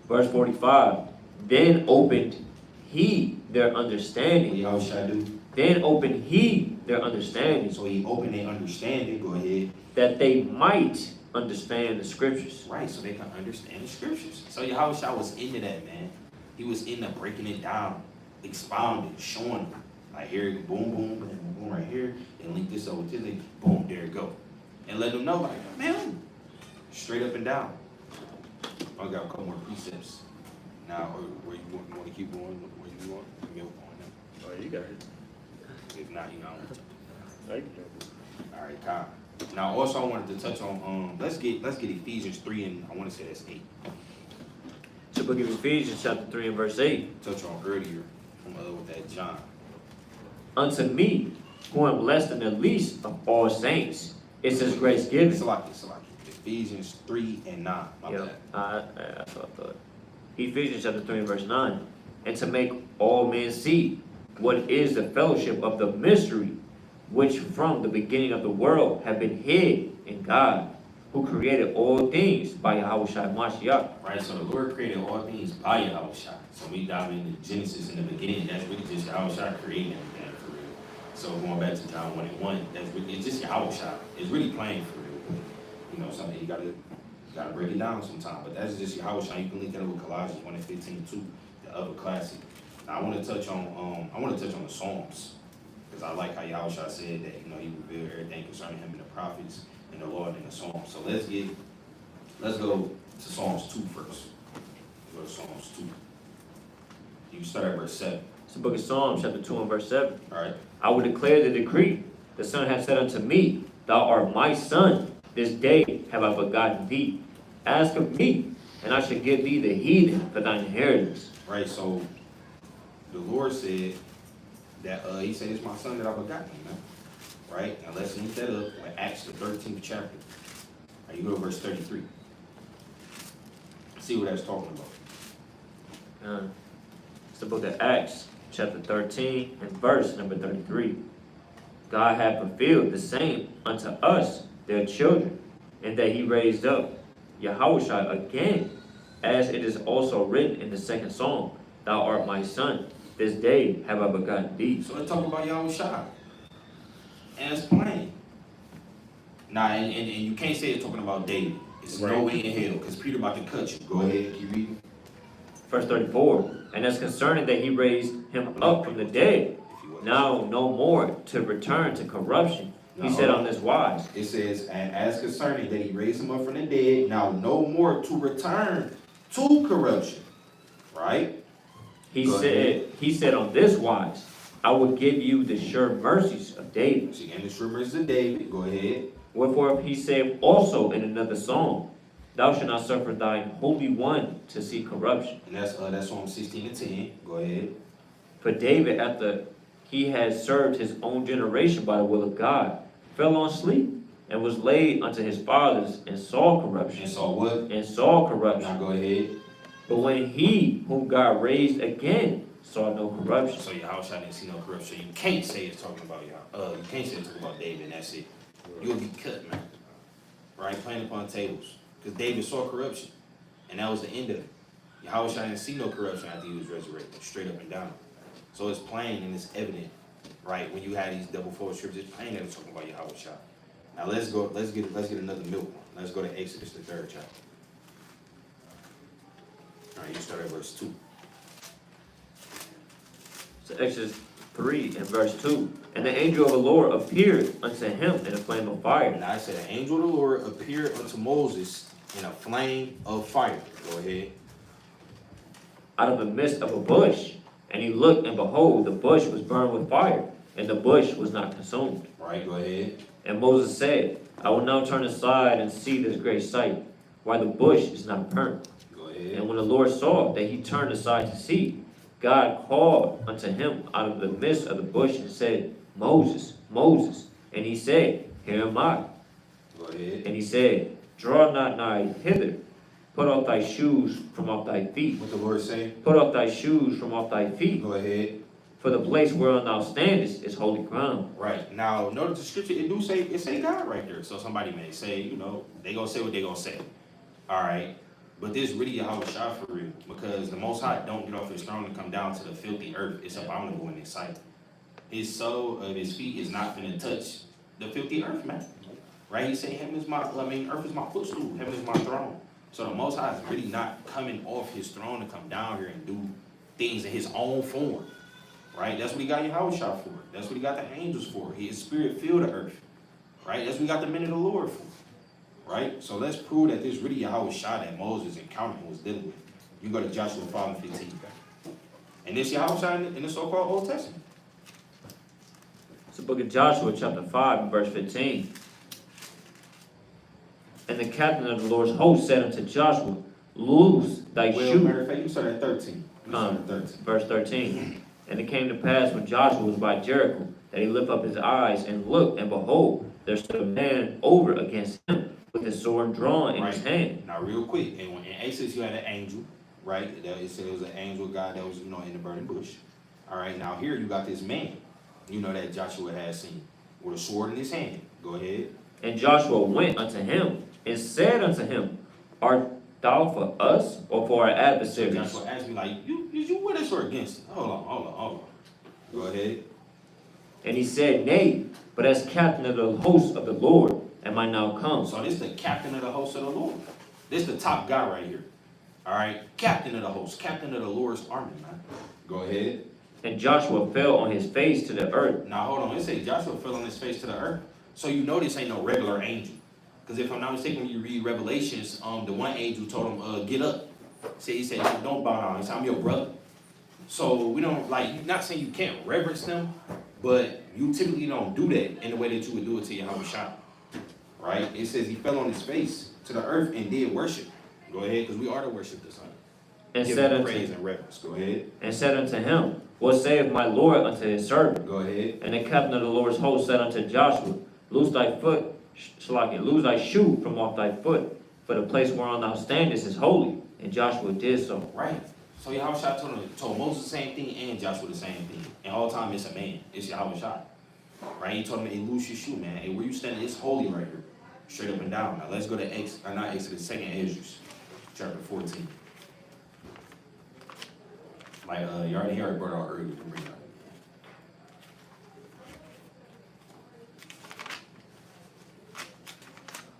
Verse 45, Then opened he their understanding. What Yahushua do? Then opened he their understanding, So he opened their understanding, go ahead. that they might understand the scriptures. Right, so they can understand the scriptures. So Yahushua was into that, man. He was into breaking it down, expounding, showing them. Like here, boom, boom, boom, boom, right here, and link this over to the boom, there it go. And let them know, like, man, straight up and down. I got a couple more precepts. Now, where you want to keep going? Where you want? Give me a point now. Oh, you got it. If not, you know. I can do All right, Kyle. Now, also, I wanted to touch on, let's get Ephesians 3, and I want to say that's 8. So book of Ephesians chapter 3 and verse 8. Touch on earlier from with that John. Unto me, who am less than the least of all saints, it says grace given. It's like Ephesians 3 and 9. My Yeah, bad. that's what I thought. Ephesians chapter 3 and verse 9. And to make all men see what is the fellowship of the mystery, which from the beginning of the world have been hid in God, who created all things by Yahushua Mashiach. Right, so the Lord created all things by Yahushua. So we dive into Genesis in the beginning. That's really just Yahushua creating everything for real. So going back to John 1 and 1, that's really, it's just Yahushua. It's really plain for real. You know, something you gotta break it down sometime. But that's just Yahushua. You can link that up with Colossians 1 and 15 too, the other classic. Now I want to touch on the Psalms, because I like how Yahushua said that, you know, he revealed everything concerning him in the prophets and the Lord in the Psalms. So let's get Let's go to Psalms 2 first. Go to Psalms 2. You can start at verse 7. It's the book of Psalms, chapter 2 and verse 7. All right. I will declare the decree. The Son hath said unto me, Thou art my son. This day have I begotten thee. Ask of me, and I shall give thee the heathen for thine inheritance. Right, so the Lord said that he said it's my son that I begotten him, man. Right? Now let's link that up with Acts the 13th chapter. Now you go to verse 33. See what that's talking about. It's the book of Acts, chapter 13 and verse number 33. God hath fulfilled the same unto us, their children, and that he raised up Yahushua again, as it is also written in the second psalm, Thou art my son, this day have I begotten thee. So let's talk about Yahushua. And it's plain. Nah, and you can't say it's talking about David. It's no way in hell, because Peter about to cut you. Go ahead, keep reading. Verse 34, and as concerning that he raised him up from the dead, now no more to return to corruption. He said on this wise. It says, and as concerning that he raised him up from the dead, now no more to return to corruption. Right? He said on this wise, I will give you the sure mercies of David. See, and the sure mercies of David. Go ahead. Wherefore he said also in another psalm, Thou shalt not suffer thine Holy One to see corruption. And that's Psalm 16 and 10. Go ahead. For David, after he had served his own generation by the will of God, fell on sleep, and was laid unto his fathers, and saw corruption. And saw what? And saw corruption. Now go ahead. But when he, whom God raised again, saw no corruption. So Yahushua didn't see no corruption. You can't say it's talking about you can't say it's talking about David, and that's it. You'll be cut, man. Right? Playing upon tables. Because David saw corruption. And that was the end of it. Yahushua didn't see no corruption after he was resurrected. Straight up and down. So it's plain and it's evident, right? When you have these double fold scriptures, it's plain that it's talking about Yahushua. Now let's get another milk one. Let's go to Exodus, the 3rd chapter. All right, you start at verse 2. So Exodus 3 and verse 2. And the angel of the Lord appeared unto him in a flame of fire. And I said, the angel of the Lord appeared unto Moses in a flame of fire. Go ahead. Out of the midst of a bush. And he looked, and behold, the bush was burned with fire, and the bush was not consumed. Right, go ahead. And Moses said, I will now turn aside and see this great sight, why the bush is not burnt. Go ahead. And when the Lord saw that he turned aside to see, God called unto him out of the midst of the bush and said, Moses, Moses. And he said, Here am I. Go ahead. And he said, Draw not nigh hither. Put off thy shoes from off thy feet. What the Lord say? Put off thy shoes from off thy feet. Go ahead. For the place whereon thou standest is holy ground. Right. Now, notice the scripture, it say God right there. So somebody may say, they gonna say what they gonna say. All right. But this really Yahushua for real. Because the Most High don't get off his throne and come down to the filthy earth. It's abominable in his sight. His sole of his feet is not finna touch the filthy earth, man. Right? He said, earth is my footstool. Heaven is my throne. So the Most High is really not coming off his throne to come down here and do things in his own form. Right? That's what he got Yahushua for. That's what he got the angels for. His spirit filled the earth. Right? That's what we got the men of the Lord for. Right? So let's prove that this really Yahushua that Moses encountered and was dealing with. You go to Joshua 5:15. And this Yahushua in the so-called Old Testament. It's the book of Joshua, chapter 5, and verse 15. And the captain of the Lord's host said unto Joshua, Loose thy shoe. Matter of fact, you start at 13. Verse 13. And it came to pass when Joshua was by Jericho, that he lifted up his eyes and looked, and behold, there stood a man over against him with his sword drawn in his hand. Now, real quick, and in Exodus you had an angel, right? It said it was an angel of God that was, in the burning bush. All right, now here you got this man, that Joshua had seen with a sword in his hand. Go ahead. And Joshua went unto him and said unto him, Art thou for us or for our adversaries? So Joshua asked me, is you with us or against us? Hold on. Go ahead. And he said, Nay, but as captain of the host of the Lord am I now come. So this is the captain of the host of the Lord. This is the top guy right here. All right? Captain of the host. Captain of the Lord's army, man. Go ahead. And Joshua fell on his face to the earth. Now, hold on. It says Joshua fell on his face to the earth. So this ain't no regular angel. Because if I'm not mistaken, when you read Revelations, the one angel told him, get up. He said, don't bow down. He said, I'm your brother. So we don't, like, not saying you can't reverence them, but you typically don't do that in the way that you would do it to Yahushua. Right? It says he fell on his face to the earth and did worship. Go ahead, because we are to worship the Son. And Give said him unto praise and reverence. Go ahead. and said unto him, what saith my Lord unto his servant? Go ahead. And the captain of the Lord's host said unto Joshua, loose thy foot, lose thy shoe from off thy foot, for the place whereon thou standest is holy. And Joshua did so. Right. So Yahushua told Moses the same thing and Joshua the same thing. And all the time it's a man. It's Yahushua. Right? He told him, hey, loose your shoe, man. Hey, where you standing? It's holy right here. Straight up and down. Now let's go to not Exodus, 2nd Ezra, chapter 14. Like you already brought out earlier. You can bring it up.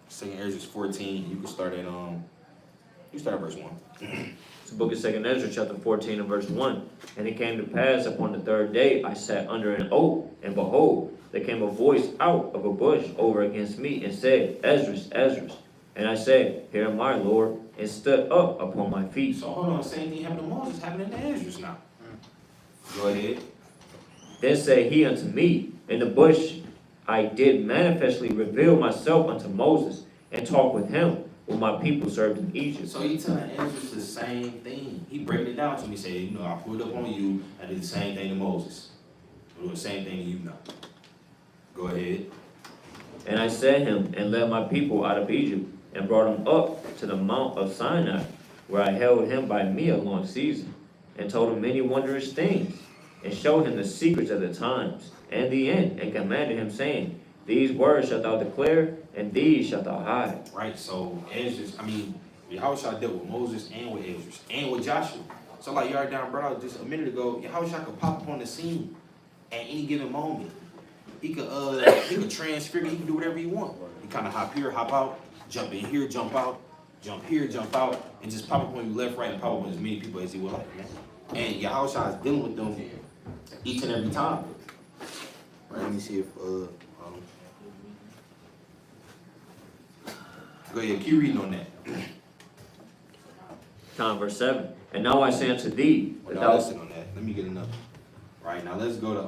Second Ezra 14. You can start at verse 1. It's the book of 2nd Ezra, chapter 14 and verse 1. And it came to pass upon the third day, I sat under an oak, and behold, there came a voice out of a bush over against me, and said, Esdras, Esdras. And I said, Here am I, Lord, and stood up upon my feet. So hold on, same thing happened to Moses, happening to Esdras now. Go ahead. Then said he unto me, In the bush I did manifestly reveal myself unto Moses, and talk with him, when my people served in Egypt. So he telling Esdras the same thing. He breaking it down to me, saying, I put it up on you, I did the same thing to Moses. I do the same thing to you now. Go ahead. And I set him and led my people out of Egypt, and brought him up to the mount of Sinai, where I held him by me a long season, and told him many wondrous things, and showed him the secrets of the times, and the end, and commanded him, saying, These words shalt thou declare, and these shalt thou hide. Right, so Yahushua dealt with Moses and with Esdras, and with Joshua. So like you already down brought out just a minute ago, Yahushua could pop up on the scene at any given moment. He could transfigure, he could do whatever he want. He kind of hop here, hop out, jump in here, jump out, jump here, jump out, and just pop up on you left, right, and pop up on as many people as he would like, man. And Yahushua is dealing with them each and every time. Right, let me see if go ahead, keep reading on that. Time, verse 7. And now I say unto thee, that Now thou... listen on that. Let me get another. Right, now let's go to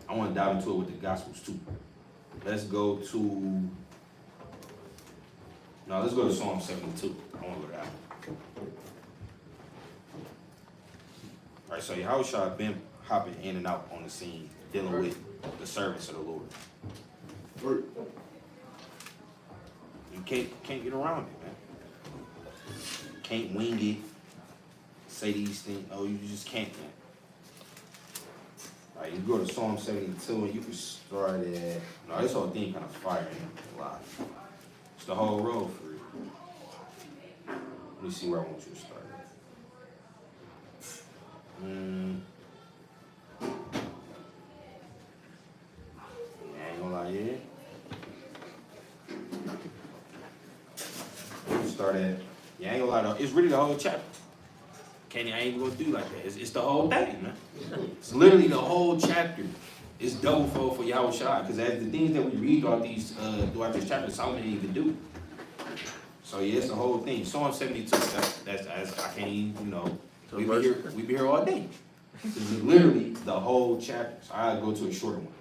I want to dive into it with the Gospels too. Let's go to Psalm 72. I want to go to that one. All right, so Yahushua been hopping in and out on the scene, dealing with the servants of the Lord. You can't get around it, man. You can't wing it, say these things. Oh, you just can't, man. All right, you go to Psalm 72 and you can start at, this whole thing kind of fire a lot. It's the whole road for you. Let me see where I want you to start at. I ain't gonna lie, yeah. You start at, I ain't gonna lie though, it's really the whole chapter. I ain't even gonna do like that. It's the whole thing, man. It's literally the whole chapter. It's double fold for Yahushua, because as the things that we read throughout this chapter, Solomon didn't even do. So yeah, it's the whole thing. Psalm 72. That's I can't even, we be here all day. This is literally the whole chapter. So I gotta go to a shorter one.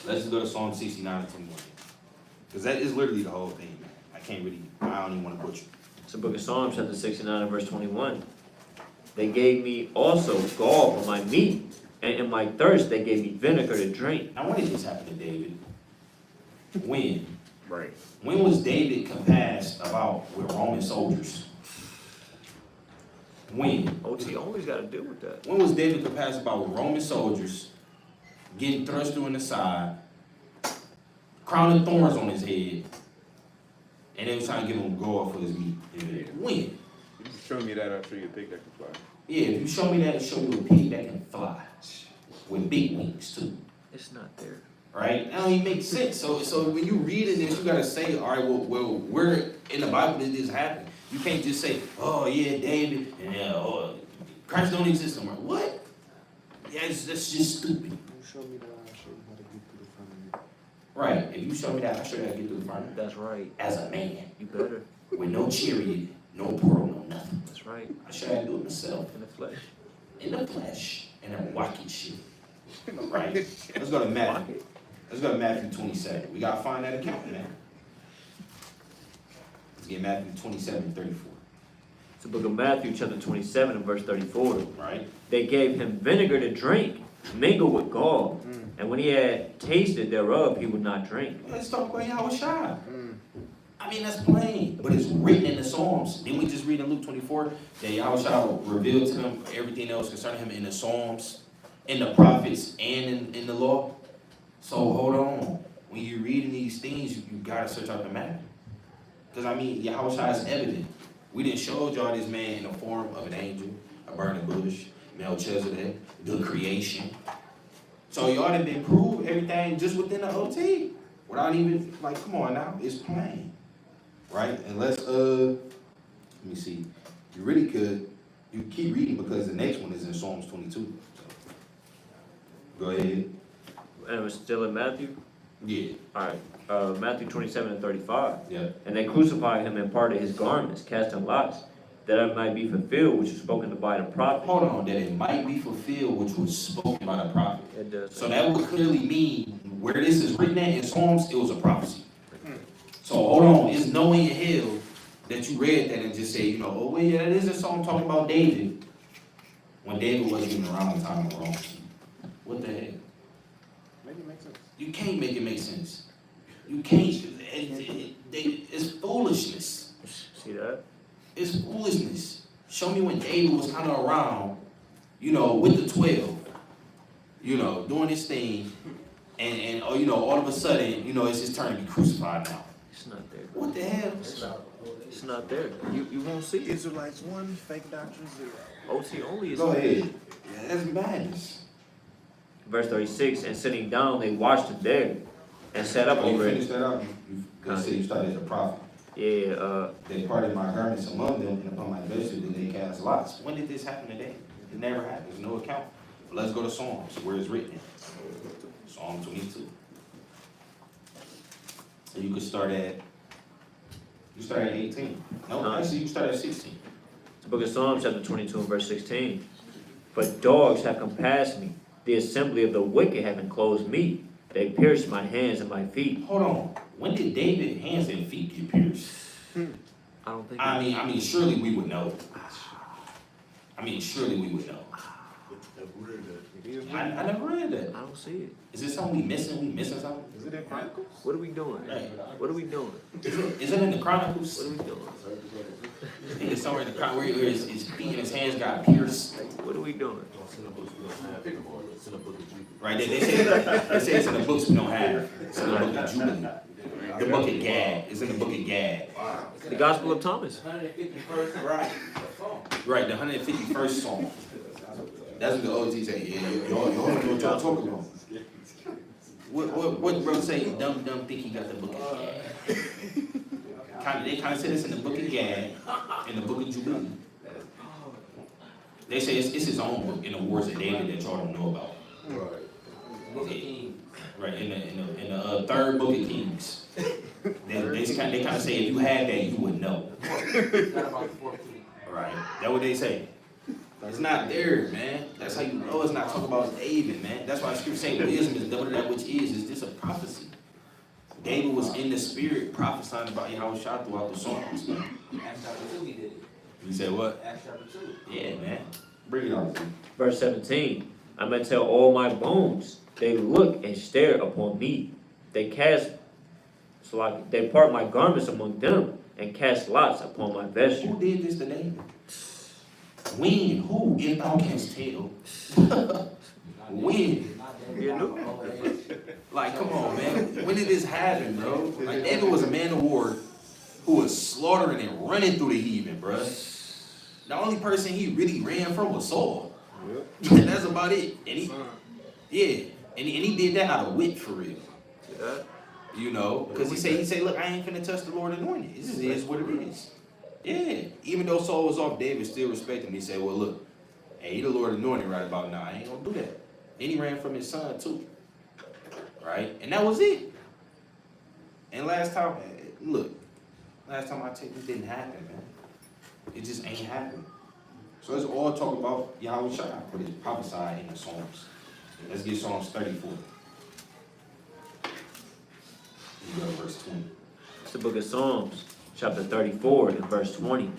Let's just go to Psalm 69 and 21. Because that is literally the whole thing, man. I don't even want to butcher. It's the book of Psalms, chapter 69 and verse 21. They gave me also gall for my meat, and in my thirst they gave me vinegar to drink. Now, when did this happen to David? When? Right. When was David compassed about with Roman soldiers? When? OT always got to deal with that. When was David compassed about with Roman soldiers, getting thrust through in the side, crown of thorns on his head, and they was trying to give him gall for his meat? When? You show me that, I'll show you a pig that can fly. Yeah, if you show me that, it'll show you a pig that can fly. With big wings, too. It's not there. Right? That don't even make sense. So when you reading this, you gotta say, all right, well, where in the Bible did this happen? You can't just say, oh yeah, David, and Christ don't exist somewhere. What? Yeah, that's just stupid. You show me that, I'll show you how to get through the front of you. Right. If you show me that, I show you how to get through the furnace. That's right. As a man, You better. with no chariot, no pearl, no nothing. That's right. I show you how to do it myself. In the flesh. In the flesh. And I'm walking shit. Right? Let's go to Matthew. Let's go to Matthew 27. We gotta find that account, man. Let's get Matthew 27, 34. It's the book of Matthew, chapter 27, and verse 34. Right? They gave him vinegar to drink, mingled with gall. And when he had tasted thereof, he would not drink. Let's talk about Yahushua. I mean, that's plain. But it's written in the Psalms. Didn't we just read in Luke 24 that Yahushua revealed to them everything else concerning him in the Psalms, in the prophets, and in the law? So hold on. When you're reading these things, you gotta search out the matter. Because I mean, Yahushua is evident. We didn't show y'all this man in the form of an angel, a burning bush, Melchizedek, the creation. So y'all done been proved everything just within the OT. Without even, like, come on now, it's plain. Right? And let's, let me see. You really could, you keep reading because the next one is in Psalms 22. So, go ahead. And it was still in Matthew? Yeah. All right. Matthew 27 and 35. Yeah. And they crucified him and parted his garments, casting lots, that it might be fulfilled, which was spoken by the prophet. Hold on, that it might be fulfilled, which was spoken by the prophet. It does. So that would clearly mean where this is written at in Psalms, it was a prophecy. So hold on, it's no way in hell that you read that and just say, you know, oh well, yeah, that is a song talking about David, when David wasn't even around the time of Rome. What the hell? Make it make sense. You can't make it make sense. You can't. It's foolishness. See that? It's foolishness. Show me when David was kind of around, you know, with the 12, you know, doing this thing, and oh, you know, all of a sudden, you know, it's his turn to be crucified now. It's not there. What the hell? It's not there. You won't see it. Israelites 1, fake doctrine 0. OT only is. Go ahead. Yeah, that's madness. Verse 36, and sitting down, they watched him there, and sat up Oh, you over finished it. that out? You said you started as a prophet. Yeah, They parted my garments among them, and upon my vesture did they cast lots. When did this happen today? It never happened. There's no account. But let's go to Psalms, where it's written. Psalm 22. So you could start at, 18. No, actually you start at 16. the book of Psalms, chapter 22, and verse 16. But dogs have compassed me, the assembly of the wicked have enclosed me. They pierced my hands and my feet. Hold on. When did David's hands and feet get pierced? I don't think. I mean, surely we would know. Surely we would know. I never read that. I don't see it. Is it something we missing? We missing something? Is it in Chronicles? What are we doing? Right. What are we doing? Is it in the Chronicles? What are we doing? I think it's somewhere in the Chronicles where his feet and his hands got pierced. What are we doing? Right there. They say it's in the books we don't have. It's in the book of Jubilee. The book of Gad. It's in the book of Gad. The Gospel of Thomas. Right, the 151st Psalm. That's what the OT say. Yeah, y'all know what y'all talking about. What brother say? Dumb think he got the book of Gad. They kind of say this in the book of Gad, in the book of Jubilee. They say it's his own book in the Wars of David that y'all don't know about. Right, in the third book of Kings. They kind of say if you had that, you would know. Right, that's what they say. It's not there, man. That's how you know it's not talking about David, man. That's why Scripture say wisdom is double that which is this a prophecy. David was in the spirit prophesying about Yahushua throughout the Psalms, man. Acts chapter 2 he did it. You said what? Acts chapter 2. Yeah, man. Bring it on. Verse 17. I'm going to tell all my bones. They look and stare upon me. They part my garments among them and cast lots upon my vesture. Who did this to David? When? Who? If thou canst tell. When? Like, come on, man. When did this happen, bro? Like, David was a man of war who was slaughtering and running through the heathen, bro. The only person he really ran from was Saul. And that's about it. And he did that out of wit, for real. Yeah. You know, because he said, look, I ain't finna touch the Lord anointed. This is what it is. Yeah. Even though Saul was off, David still respected him. He said, well, look, hey, he the Lord anointed right about now. I ain't gonna do that. Then he ran from his son, too. Right? And that was it. And last time I checked, it didn't happen, man. It just ain't happening. So let's all talk about Yahweh Shai, but it's prophesied in the Psalms. Let's get Psalms 34. You go to verse 20. It's the book of Psalms, chapter 34, and verse 20.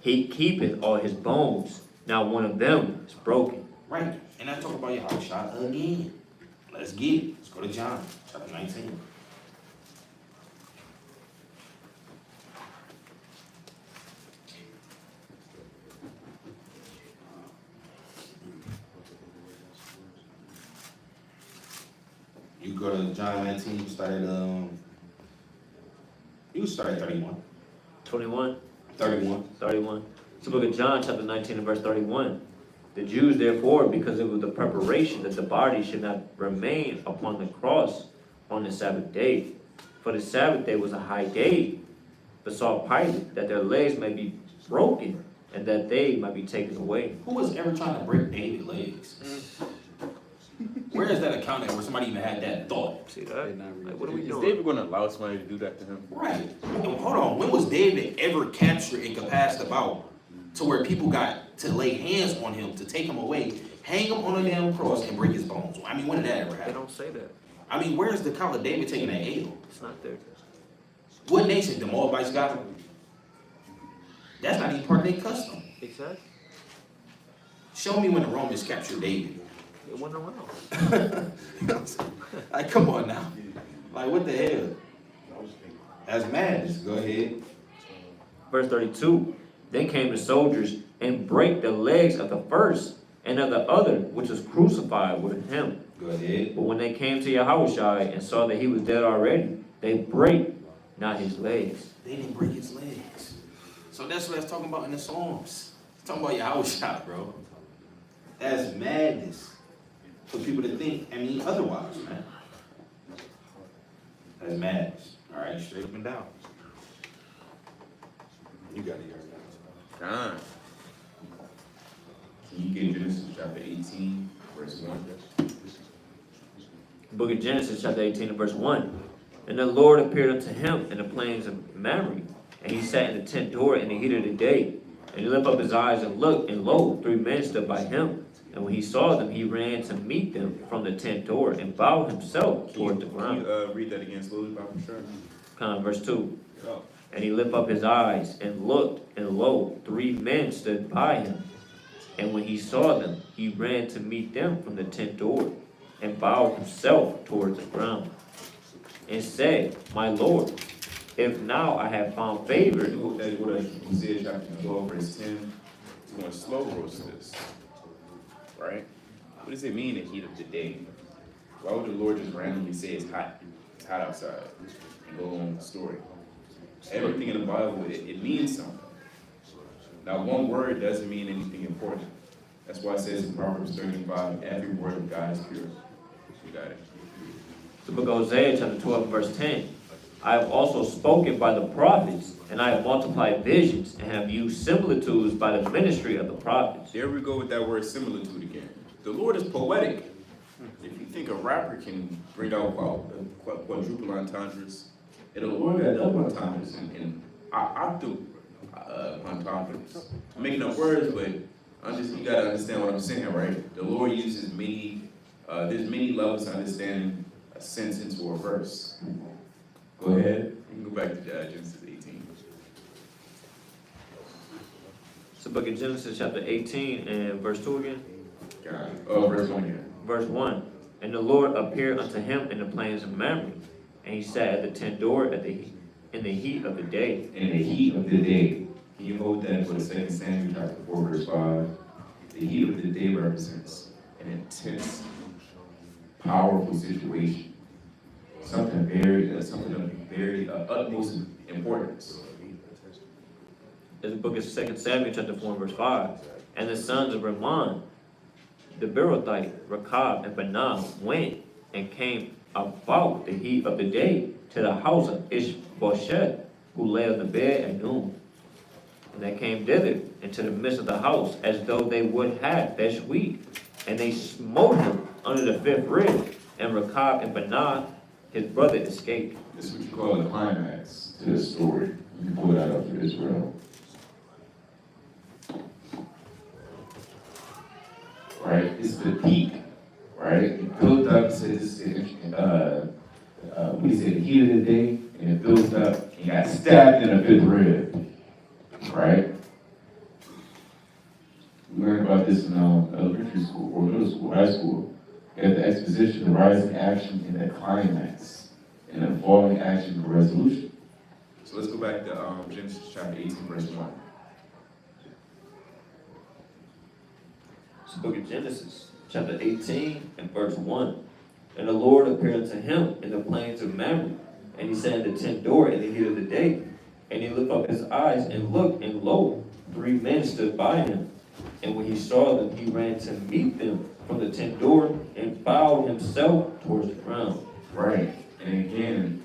He keepeth all his bones, not one of them is broken. Right. And I talk about Yahweh Shai again. Let's get it. Let's go to John, chapter 19. You go to John 19, you start at 31. 21, 31. 31. It's the book of John, chapter 19, and verse 31. The Jews, therefore, because it was the preparation that the body should not remain upon the cross on the Sabbath day, for the Sabbath day was a high day, besought Pilate that their legs may be broken and that they might be taken away. Who was ever trying to break David's legs? Where is that accounting where somebody even had that thought? See that? Like, what are we Is doing? David going to allow somebody to do that to him? Right. Hold on. When was David ever captured and compassed about to where people got to lay hands on him to take him away, hang him on a damn cross, and break his bones? I mean, when did that ever They happen? don't say that. I mean, where's the account of David taking that L? It's not there. What nation? The Moabites got him? That's not even part of their custom. Exactly. Show me when the Romans captured David. It wasn't around. Like, come on now. Like, what the hell? That's madness. Go ahead. Verse 32. Then came the soldiers and brake the legs of the first and of the other, which was crucified with him. Go ahead. But when they came to Yahushua and saw that he was dead already, they brake not his legs. They didn't break his legs. So that's what it's talking about in the Psalms. It's talking about Yahushua, bro. That's madness. For people to think, otherwise, man. That's madness. All right, straight up and down. You got it, God. Can you get Genesis chapter 18, verse 1? Book of Genesis, chapter 18, and verse 1. And the Lord appeared unto him in the plains of Mamre, and he sat in the tent door in the heat of the day. And he lifted up his eyes and looked, and lo, 3 men stood by him. And when he saw them, he ran to meet them from the tent door and bowed himself toward the ground. Can you read that again slowly, Bible? Sure. Verse 2. Oh. And he lifted up his eyes and looked, and lo, 3 men stood by him. And when he saw them, he ran to meet them from the tent door and bowed himself towards the ground and said, My Lord, if now I have found favor. Let's go to Hosea chapter 12, verse 10. We're going to slow roast this. Right? What does it mean, the heat of the day? Why would the Lord just randomly say it's hot? It's hot outside. And go on with the story. Everything in the Bible, it means something. Now, one word doesn't mean anything important. That's why it says in Proverbs 35, every word of God is pure. You got it. The book of Hosea, chapter 12, verse 10. I have also spoken by the prophets, and I have multiplied visions, and have used similitudes by the ministry of the prophets. There we go with that word similitude again. The Lord is poetic. If you think a rapper can bring out quadruple entendres, and the Lord got double entendres and octuple entendres. I'm making up words, but you gotta understand what I'm saying, right? The Lord uses there's many levels of understanding a sentence or a verse. Go ahead. You can go back to Genesis 18. It's the book of Genesis, chapter 18, and verse 2 again. God. Oh, verse 1 again. Verse 1. And the Lord appeared unto him in the plains of Mamre, and he sat at the tent door in the heat of the day. In the heat of the day. Can you hold that for the 2 Samuel chapter 4, verse 5? The heat of the day represents an intense, powerful situation. Something of very utmost importance. There's the book of 2 Samuel, chapter 4, and verse 5. And the sons of Ramon, the Beerothite, Rechab, and Banah went and came about the heat of the day to the house of Ishbosheth, who lay on the bed at noon. And they came thither into the midst of the house, as though they would have fetched wheat. And they smote him under the 5th rib, and Rechab and Banah, his brother escaped. This is what you call the climax to the story. You can pull that up for Israel. Right? It's the peak. Right? It built up to this, we say the heat of the day, and it built up and got stabbed in the fifth rib. Right? We learned about this in elementary school or middle school, high school. You have the exposition, the rising action, and the climax, and the falling action, and the resolution. So let's go back to Genesis chapter 18, verse 1. It's the book of Genesis, chapter 18 and verse 1. And the Lord appeared unto him in the plains of Mamre, and he sat in the tent door in the heat of the day. And he lifted up his eyes and looked, and lo, 3 men stood by him. And when he saw them, he ran to meet them from the tent door and bowed himself towards the ground. Right. And again,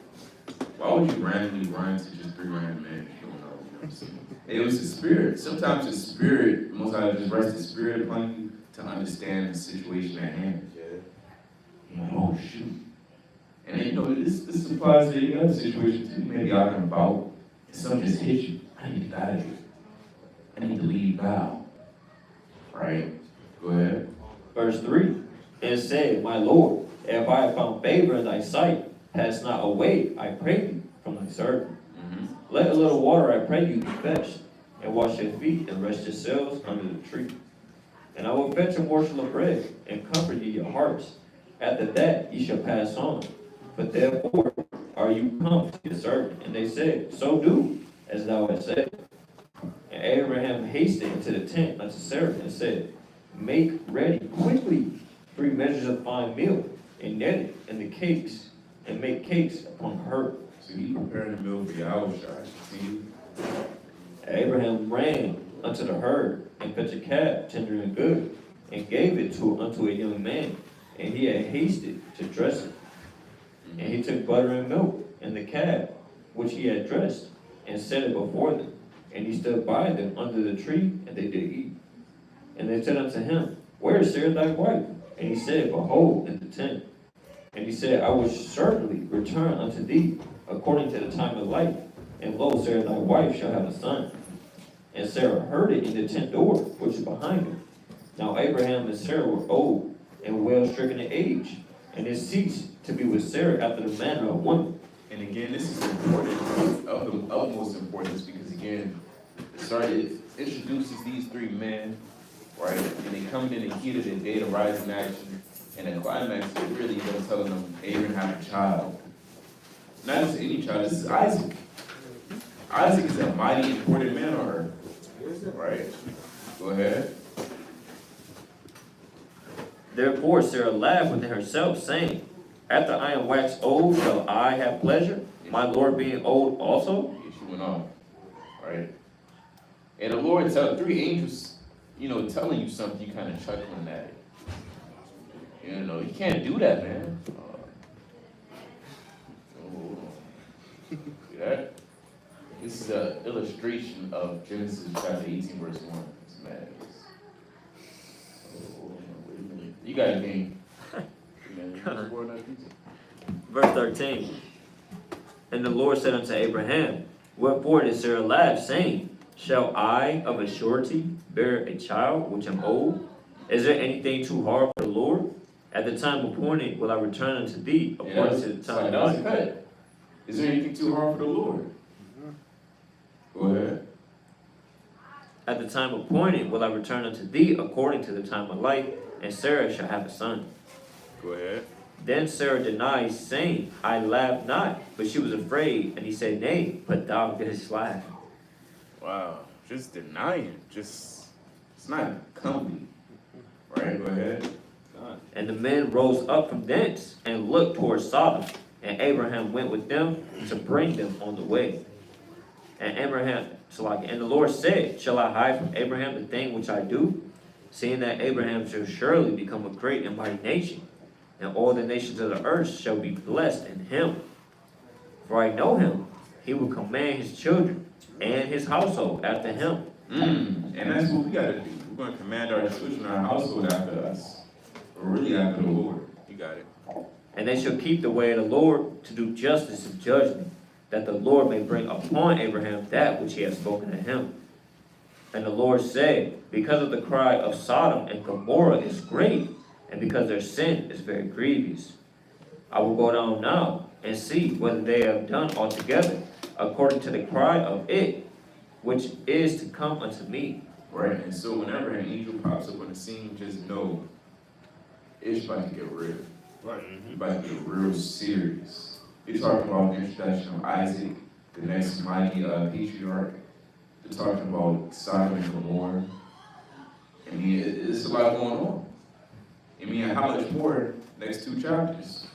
why would you randomly run to just 3 random men? You don't know, you know what I'm saying? It was the spirit. Sometimes the spirit, most of just rest the spirit upon you to understand the situation at hand. Yeah. You're like, oh shoot. And then, you know, this applies to any other situation too. Maybe out and about, and something just hits you. I need to get out of here. I need to leave now. Right? Go ahead. Verse 3. And said, My Lord, if I have found favor in thy sight, pass not away, I pray thee, from thy servant. Let a little water, I pray you, be fetched, and wash your feet, and rest yourselves under the tree. And I will fetch a morsel of bread, and comfort ye your hearts. After that ye shall pass on. But therefore are you come to your servant? And they said, So do, as thou hast said. And Abraham hasted into the tent unto Sarah, and said, Make ready quickly 3 measures of fine meal, and knead it in the cakes, and make cakes upon her. So he preparing the meal for Yahweh. See? Abraham ran unto the herd, and fetched a calf, tender and good, and gave it unto a young man, and he had hasted to dress it. And he took butter and milk, and the calf, which he had dressed, and set it before them. And he stood by them under the tree, and they did eat. And they said unto him, Where is Sarah thy wife? And he said, Behold, in the tent. And he said, I will certainly return unto thee according to the time of life. And lo, Sarah thy wife shall have a son. And Sarah heard it in the tent door, which is behind her. Now Abraham and Sarah were old, and well stricken in age. And it ceased to be with Sarah after the manner of woman. And again, this is important, of the utmost importance, because again, it introduces these 3 men, right? And they come in the heat of the day, the rising action, and the climax is really them telling them Abraham had a child. Not just any child, this is Isaac. Isaac is a mighty important man on earth, right? Go ahead. Therefore Sarah laughed within herself, saying, After I am waxed old, shall I have pleasure, my Lord being old also? She went on, right? And the Lord tell 3 angels, you know, telling you something, you kind of chuckling at it. You know, you can't do that, man. See that? This is an illustration of Genesis chapter 18, verse 1. It's mad. Wait a minute. You got a game. Verse 13. And the Lord said unto Abraham, Wherefore did Sarah laugh, saying, Shall I of a surety bear a child which am old? Is there anything too hard for the Lord? At the time appointed will I return unto thee, according to the time of life. Cut. Is there anything too hard for the Lord? Go ahead. At the time appointed will I return unto thee, according to the time of life, and Sarah shall have a son. Go ahead. Then Sarah denied, saying, I laughed not, but she was afraid. And he said, Nay, but thou didst laugh. Wow. Just denying. Just, It's not comely. Right? Go ahead. And the men rose up from thence, and looked toward Sodom. And Abraham went with them to bring them on the way. And the Lord said, Shall I hide from Abraham the thing which I do? Seeing that Abraham shall surely become a great and mighty nation, and all the nations of the earth shall be blessed in him. For I know him, he will command his children and his household after him. And that's what we gotta do. We're gonna command our children, our household after us. Or really after the Lord. you got it. And they shall keep the way of the Lord to do justice and judgment, that the Lord may bring upon Abraham that which he hath spoken to him. And the Lord said, because of the cry of Sodom and Gomorrah is great, and because their sin is very grievous, I will go down now and see whether they have done altogether according to the cry of it, which is to come unto me. Right, and so whenever an angel pops up on the scene, just know it's about to get real. Right. It's about to get real serious. We're talking about the introduction of Isaac, the next mighty patriarch. We're talking about Sodom and Gomorrah. I mean, it's a lot going on. I mean, how much more next 2 chapters?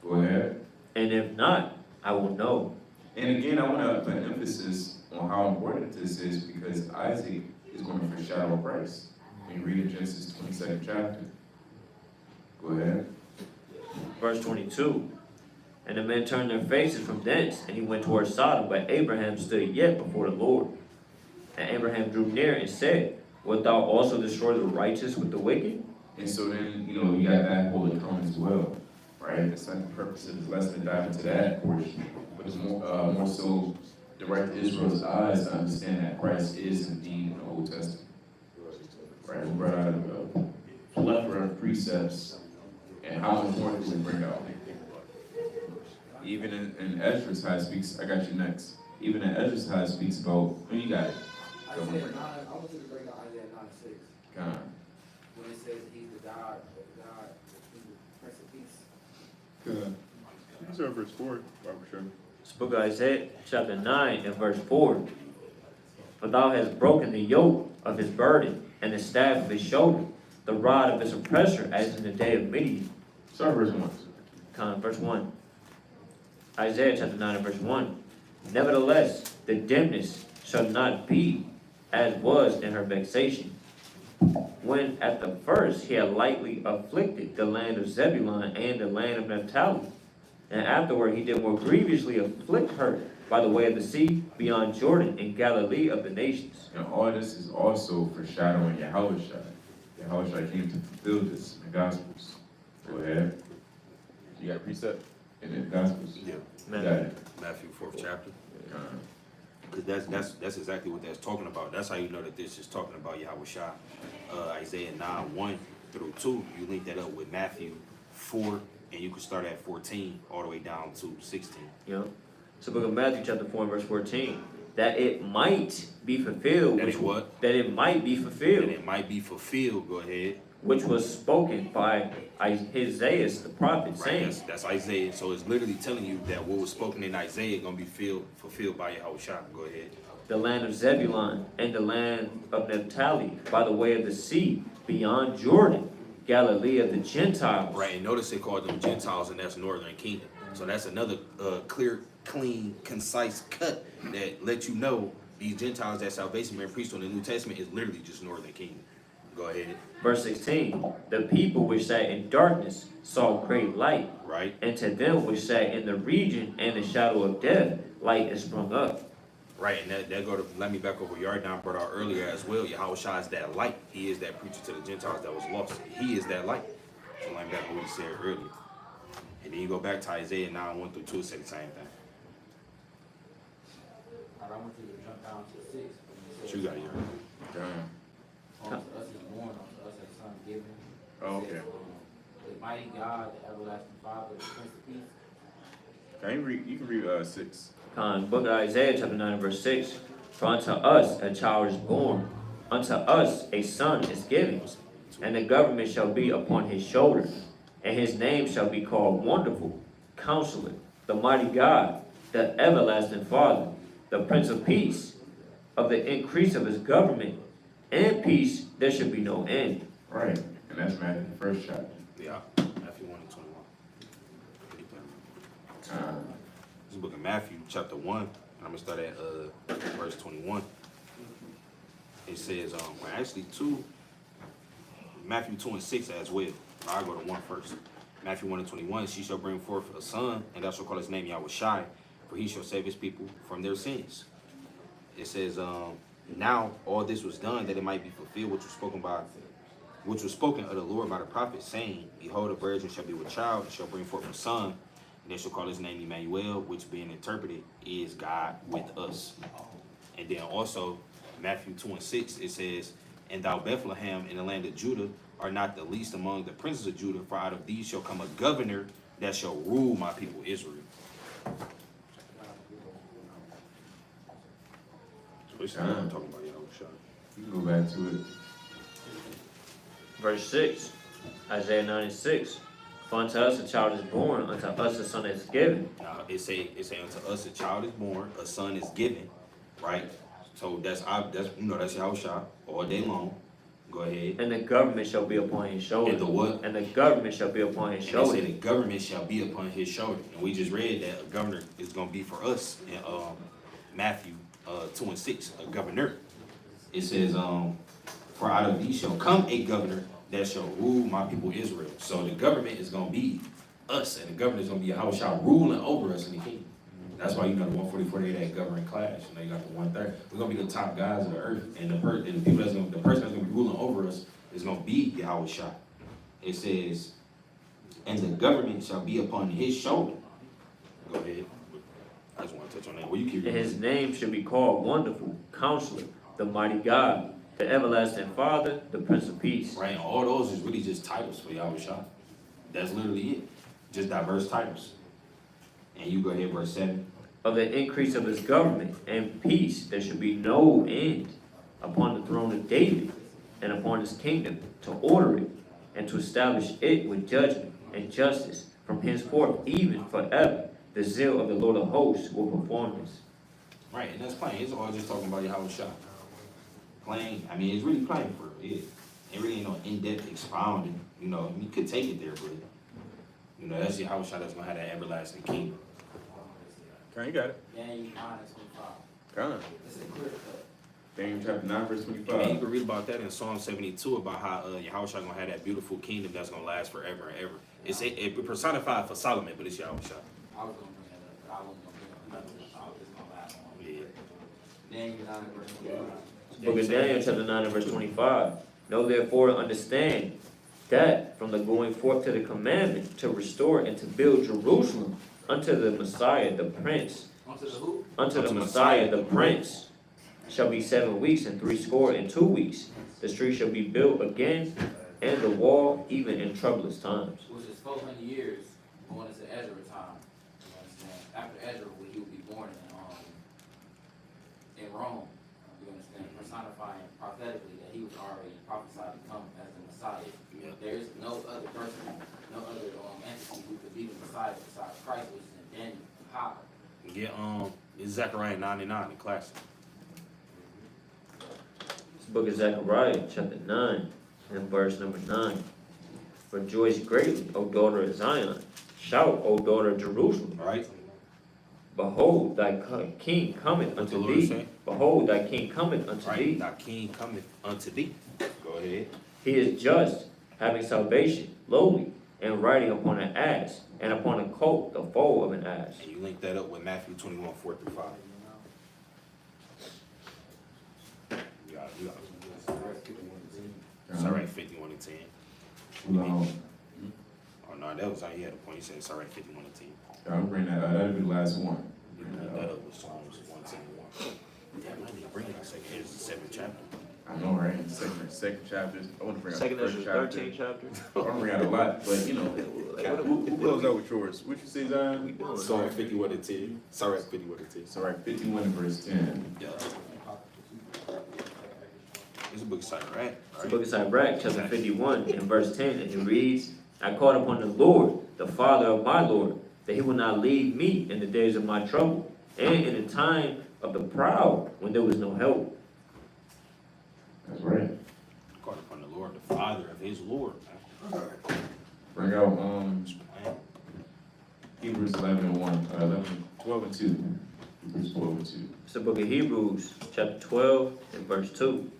Go ahead. And if not, I will know. And again, I want to put emphasis on how important this is because Isaac is going to foreshadow Christ. When you read in Genesis 22nd chapter. Go ahead. Verse 22. And the men turned their faces from thence, and he went toward Sodom, but Abraham stood yet before the Lord. And Abraham drew near and said, wilt thou also destroy the righteous with the wicked? And so then, you got that whole account as well, right? That's not the purpose of this lesson to dive into that portion, but it's more so direct Israel's eyes to understand that Christ is indeed in the Old Testament. Right? We brought out a plethora of precepts and how important we bring out. Even in Ezra's how it speaks, I got you next. Even in Ezra's how it speaks about, you got it. I want you to bring out Isaiah 9:6. God. When it says he's the God, he's the Prince of Peace. Good. You can start verse 4, Barbara Sherman. It's the book of Isaiah, chapter 9, and verse 4. For thou hast broken the yoke of his burden, and the staff of his shoulder, the rod of his oppressor, as in the day of Midian. Start verse 1. Verse 1. Isaiah chapter 9 and verse 1. Nevertheless, the dimness shall not be as was in her vexation, when at the first he had lightly afflicted the land of Zebulun and the land of Naphtali, and afterward he did more grievously afflict her by the way of the sea beyond Jordan in Galilee of the nations. And all this is also foreshadowing Yahushua. Yahushua came to fulfill this in the Gospels. Go ahead. You got a precept in the Gospels? Yeah. You got it. Matthew 4th chapter. Uh, Because that's exactly what that's talking about. That's how you know that this is talking about Yahushua. Isaiah 9:1 through 2. You link that up with Matthew 4, and you can start at 14 all the way down to 16. You know? So book of Matthew chapter 4 and verse 14. That it might be fulfilled. That it what? That it might be fulfilled. And it might be fulfilled. Go ahead. Which was spoken by Isaiah the prophet, Right, saying, that's Isaiah. So it's literally telling you that what was spoken in Isaiah is going to be fulfilled by Yahushua. Go ahead. the land of Zebulun and the land of Naphtali, by the way of the sea, beyond Jordan, Galilee of the Gentiles. Right, and notice they called them Gentiles, and that's Northern Kingdom. So that's another clear, clean, concise cut that lets you know these Gentiles that salvation being preached on the New Testament is literally just Northern Kingdom. Go ahead. Verse 16, the people which sat in darkness saw great light, Right. and to them which sat in the region and the shadow of death, light is sprung up. Right, and that go to, let me back over yard down brought out earlier as well. Yahushua is that light. He is that preacher to the Gentiles that was lost. He is that light. So let me back what he said earlier. And then you go back to Isaiah 9:1 through 2, it said the same thing. I want you to jump down to 6. What you got here? Unto us is born, unto us a son given. Oh, It says, okay. the mighty God, the everlasting Father, the Prince of Peace. You can read 6. Book of Isaiah chapter 9 and verse 6. For unto us a child is born, unto us a son is given, and the government shall be upon his shoulder, and his name shall be called Wonderful, Counselor, the Mighty God, the Everlasting Father, the Prince of Peace. Of the increase of his government and peace there should be no end. Right, and that's Matthew, the 1st chapter. Yeah, Matthew 1 and 21. This is the book of Matthew, chapter 1, and I'm going to start at verse 21. It says, well, actually 2, Matthew 2 and 6 as well. I'll go to 1 first. Matthew 1 and 21, she shall bring forth a son, and thou shalt call his name Yahushua, for he shall save his people from their sins. It says, now all this was done that it might be fulfilled, which was spoken by which was spoken of the Lord by the prophet, saying, Behold, a virgin shall be with child, and shall bring forth a son, and they shall call his name Emmanuel, which being interpreted is God with us. And then also, Matthew 2:6, it says, And thou, Bethlehem, in the land of Judah, are not the least among the princes of Judah, for out of thee shall come a governor that shall rule my people Israel. So it's not talking about Yahushua. You can go back to it. Verse 6, Isaiah 9:6. For unto us a child is born, unto us a son is given. Now it say unto us a child is born, a son is given, right? So that's Yahushua all day long. Go ahead. And the government shall be upon his shoulder. And the what? And the government shall be upon his And shoulder. they say the government shall be upon his shoulder. And we just read that a governor is gonna be for us in Matthew 2:6, a governor. It says, for out of thee shall come a governor that shall rule my people Israel. So the government is gonna be us, and the government is gonna be Yahushua ruling over us in the kingdom. That's why you got the 144, that governing class. You know, you got the 130. We're gonna be the top guys of the earth, and the person that's gonna be ruling over us is gonna be Yahushua. It says, and the government shall be upon his shoulder. Go ahead. I just want to touch on that. Well, you keep And his name shall be called Wonderful, Counselor, the Mighty God, the Everlasting Father, the Prince of Peace. Right, and all those is really just titles for Yahushua. That's literally it. Just diverse titles. And you go ahead, verse 7. Of the increase of his government and peace there shall be no end upon the throne of David and upon his kingdom, to order it and to establish it with judgment and justice from henceforth even forever. The zeal of the Lord of hosts will perform this. Right, and that's plain. It's all just talking about Yahushua. Plain. I mean, it's really plain for it. It really ain't no in-depth expounding. You know, you could take it there, but you know, that's Yahushua that's gonna have that everlasting kingdom. Okay, you got it. Daniel 9:25. Come. It's a clear cut. Daniel chapter 9, verse And you 25. can read about that in Psalm 72 about how Yahushua gonna have that beautiful kingdom that's gonna last forever and ever. It personified for Solomon, but it's Yahushua. I was gonna bring that up, but I wasn't gonna bring up another. I was just gonna last one. Yeah. Daniel 9:25. Book of Daniel chapter 9 and verse 25. Know therefore and understand that from the going forth to the commandment to restore and to build Jerusalem unto the Messiah the Prince, Onto the who? unto the Messiah the Prince, shall be 7 weeks and 62 weeks. The street shall be built again, and the wall even in troublous times. Which is 400 years going into Ezra time. You understand? After Ezra, he would be born in Rome. You understand? Personifying prophetically that he was already prophesied to come as the Messiah. Yeah. There is no other person, no other entity who could be the Messiah besides Christ, which is in Daniel. How? It's Zechariah 9:9 in classic. This book of Zechariah chapter 9 and verse number 9. Rejoice greatly, O daughter of Zion. Shout, O daughter of Jerusalem. All right. Behold, thy king cometh What the unto Lord thee. say? Behold, thy king cometh unto Right. thee. Thy king cometh unto thee. Go ahead. He is just, having salvation, lowly, and riding upon an ass, and upon a colt, the foal of an ass. And you link that up with Matthew 21:4-5. You got it. It's all right, 51-10. No, Oh no, that was how he had a point. He said it's all right, 51-10. I'll bring that. That'll be the last one. You link that up with Psalms 110:1. Damn, I didn't bring it. It's the 7th chapter. I know, right? Second chapter. I want to bring out Second the first Ezra chapter. 13 chapter. I want to bring out a lot, but you know, who goes out with yours? What you say, Zion? Sorry, 51-10. Sorry, 51-10. It's all right. 51 and verse 10. Yeah. It's a book of Sirach, right? The book of Sirach, chapter 51, and verse 10, and it reads, I called upon the Lord, the Father of my Lord, that he will not leave me in the days of my trouble, and in the time of the proud, when there was no help. That's right. Called upon the Lord, the Father of his Lord. Bring out Hebrews 12 and 2. Hebrews 12 and 2. It's the book of Hebrews, chapter 12, and verse 2.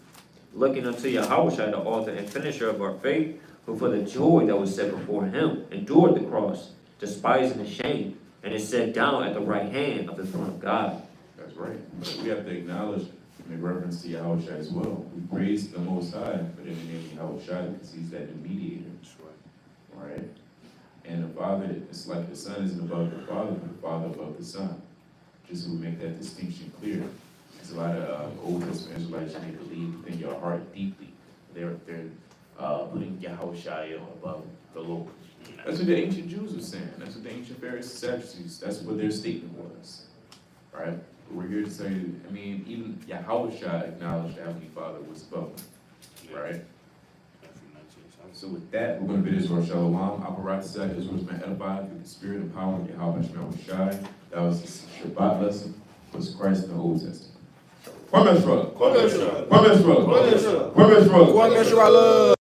Looking unto Yahushua, the author and finisher of our faith, who for the joy that was set before him endured the cross, despising the shame, and is set down at the right hand of the throne of God. That's right. We have to acknowledge make reference to Yahushua as well. We praise the Most High, but in the name of Yahushua, because he's that mediator, That's right. right? And the Father, it's like the Son isn't above the Father, but the Father above the Son. Just so we make that distinction clear. There's a lot of Old Testament Israelites, they believe within your heart deeply. They're putting Yahushua above the Lord. That's what the ancient Jews were saying. That's what the ancient Pharisees, Sadducees, that's what their statement was. Right? But we're here to say, I mean, even Yahushua acknowledged the Heavenly Father was above him. Right? So with that, we're going to bid Israel Shalom. Aparat Israel's been edified through the spirit and power of Yahweh Shai. That was the Shabbat lesson. Was Christ in the Old Testament. Kwame Shrugged. Kwame Shrugged.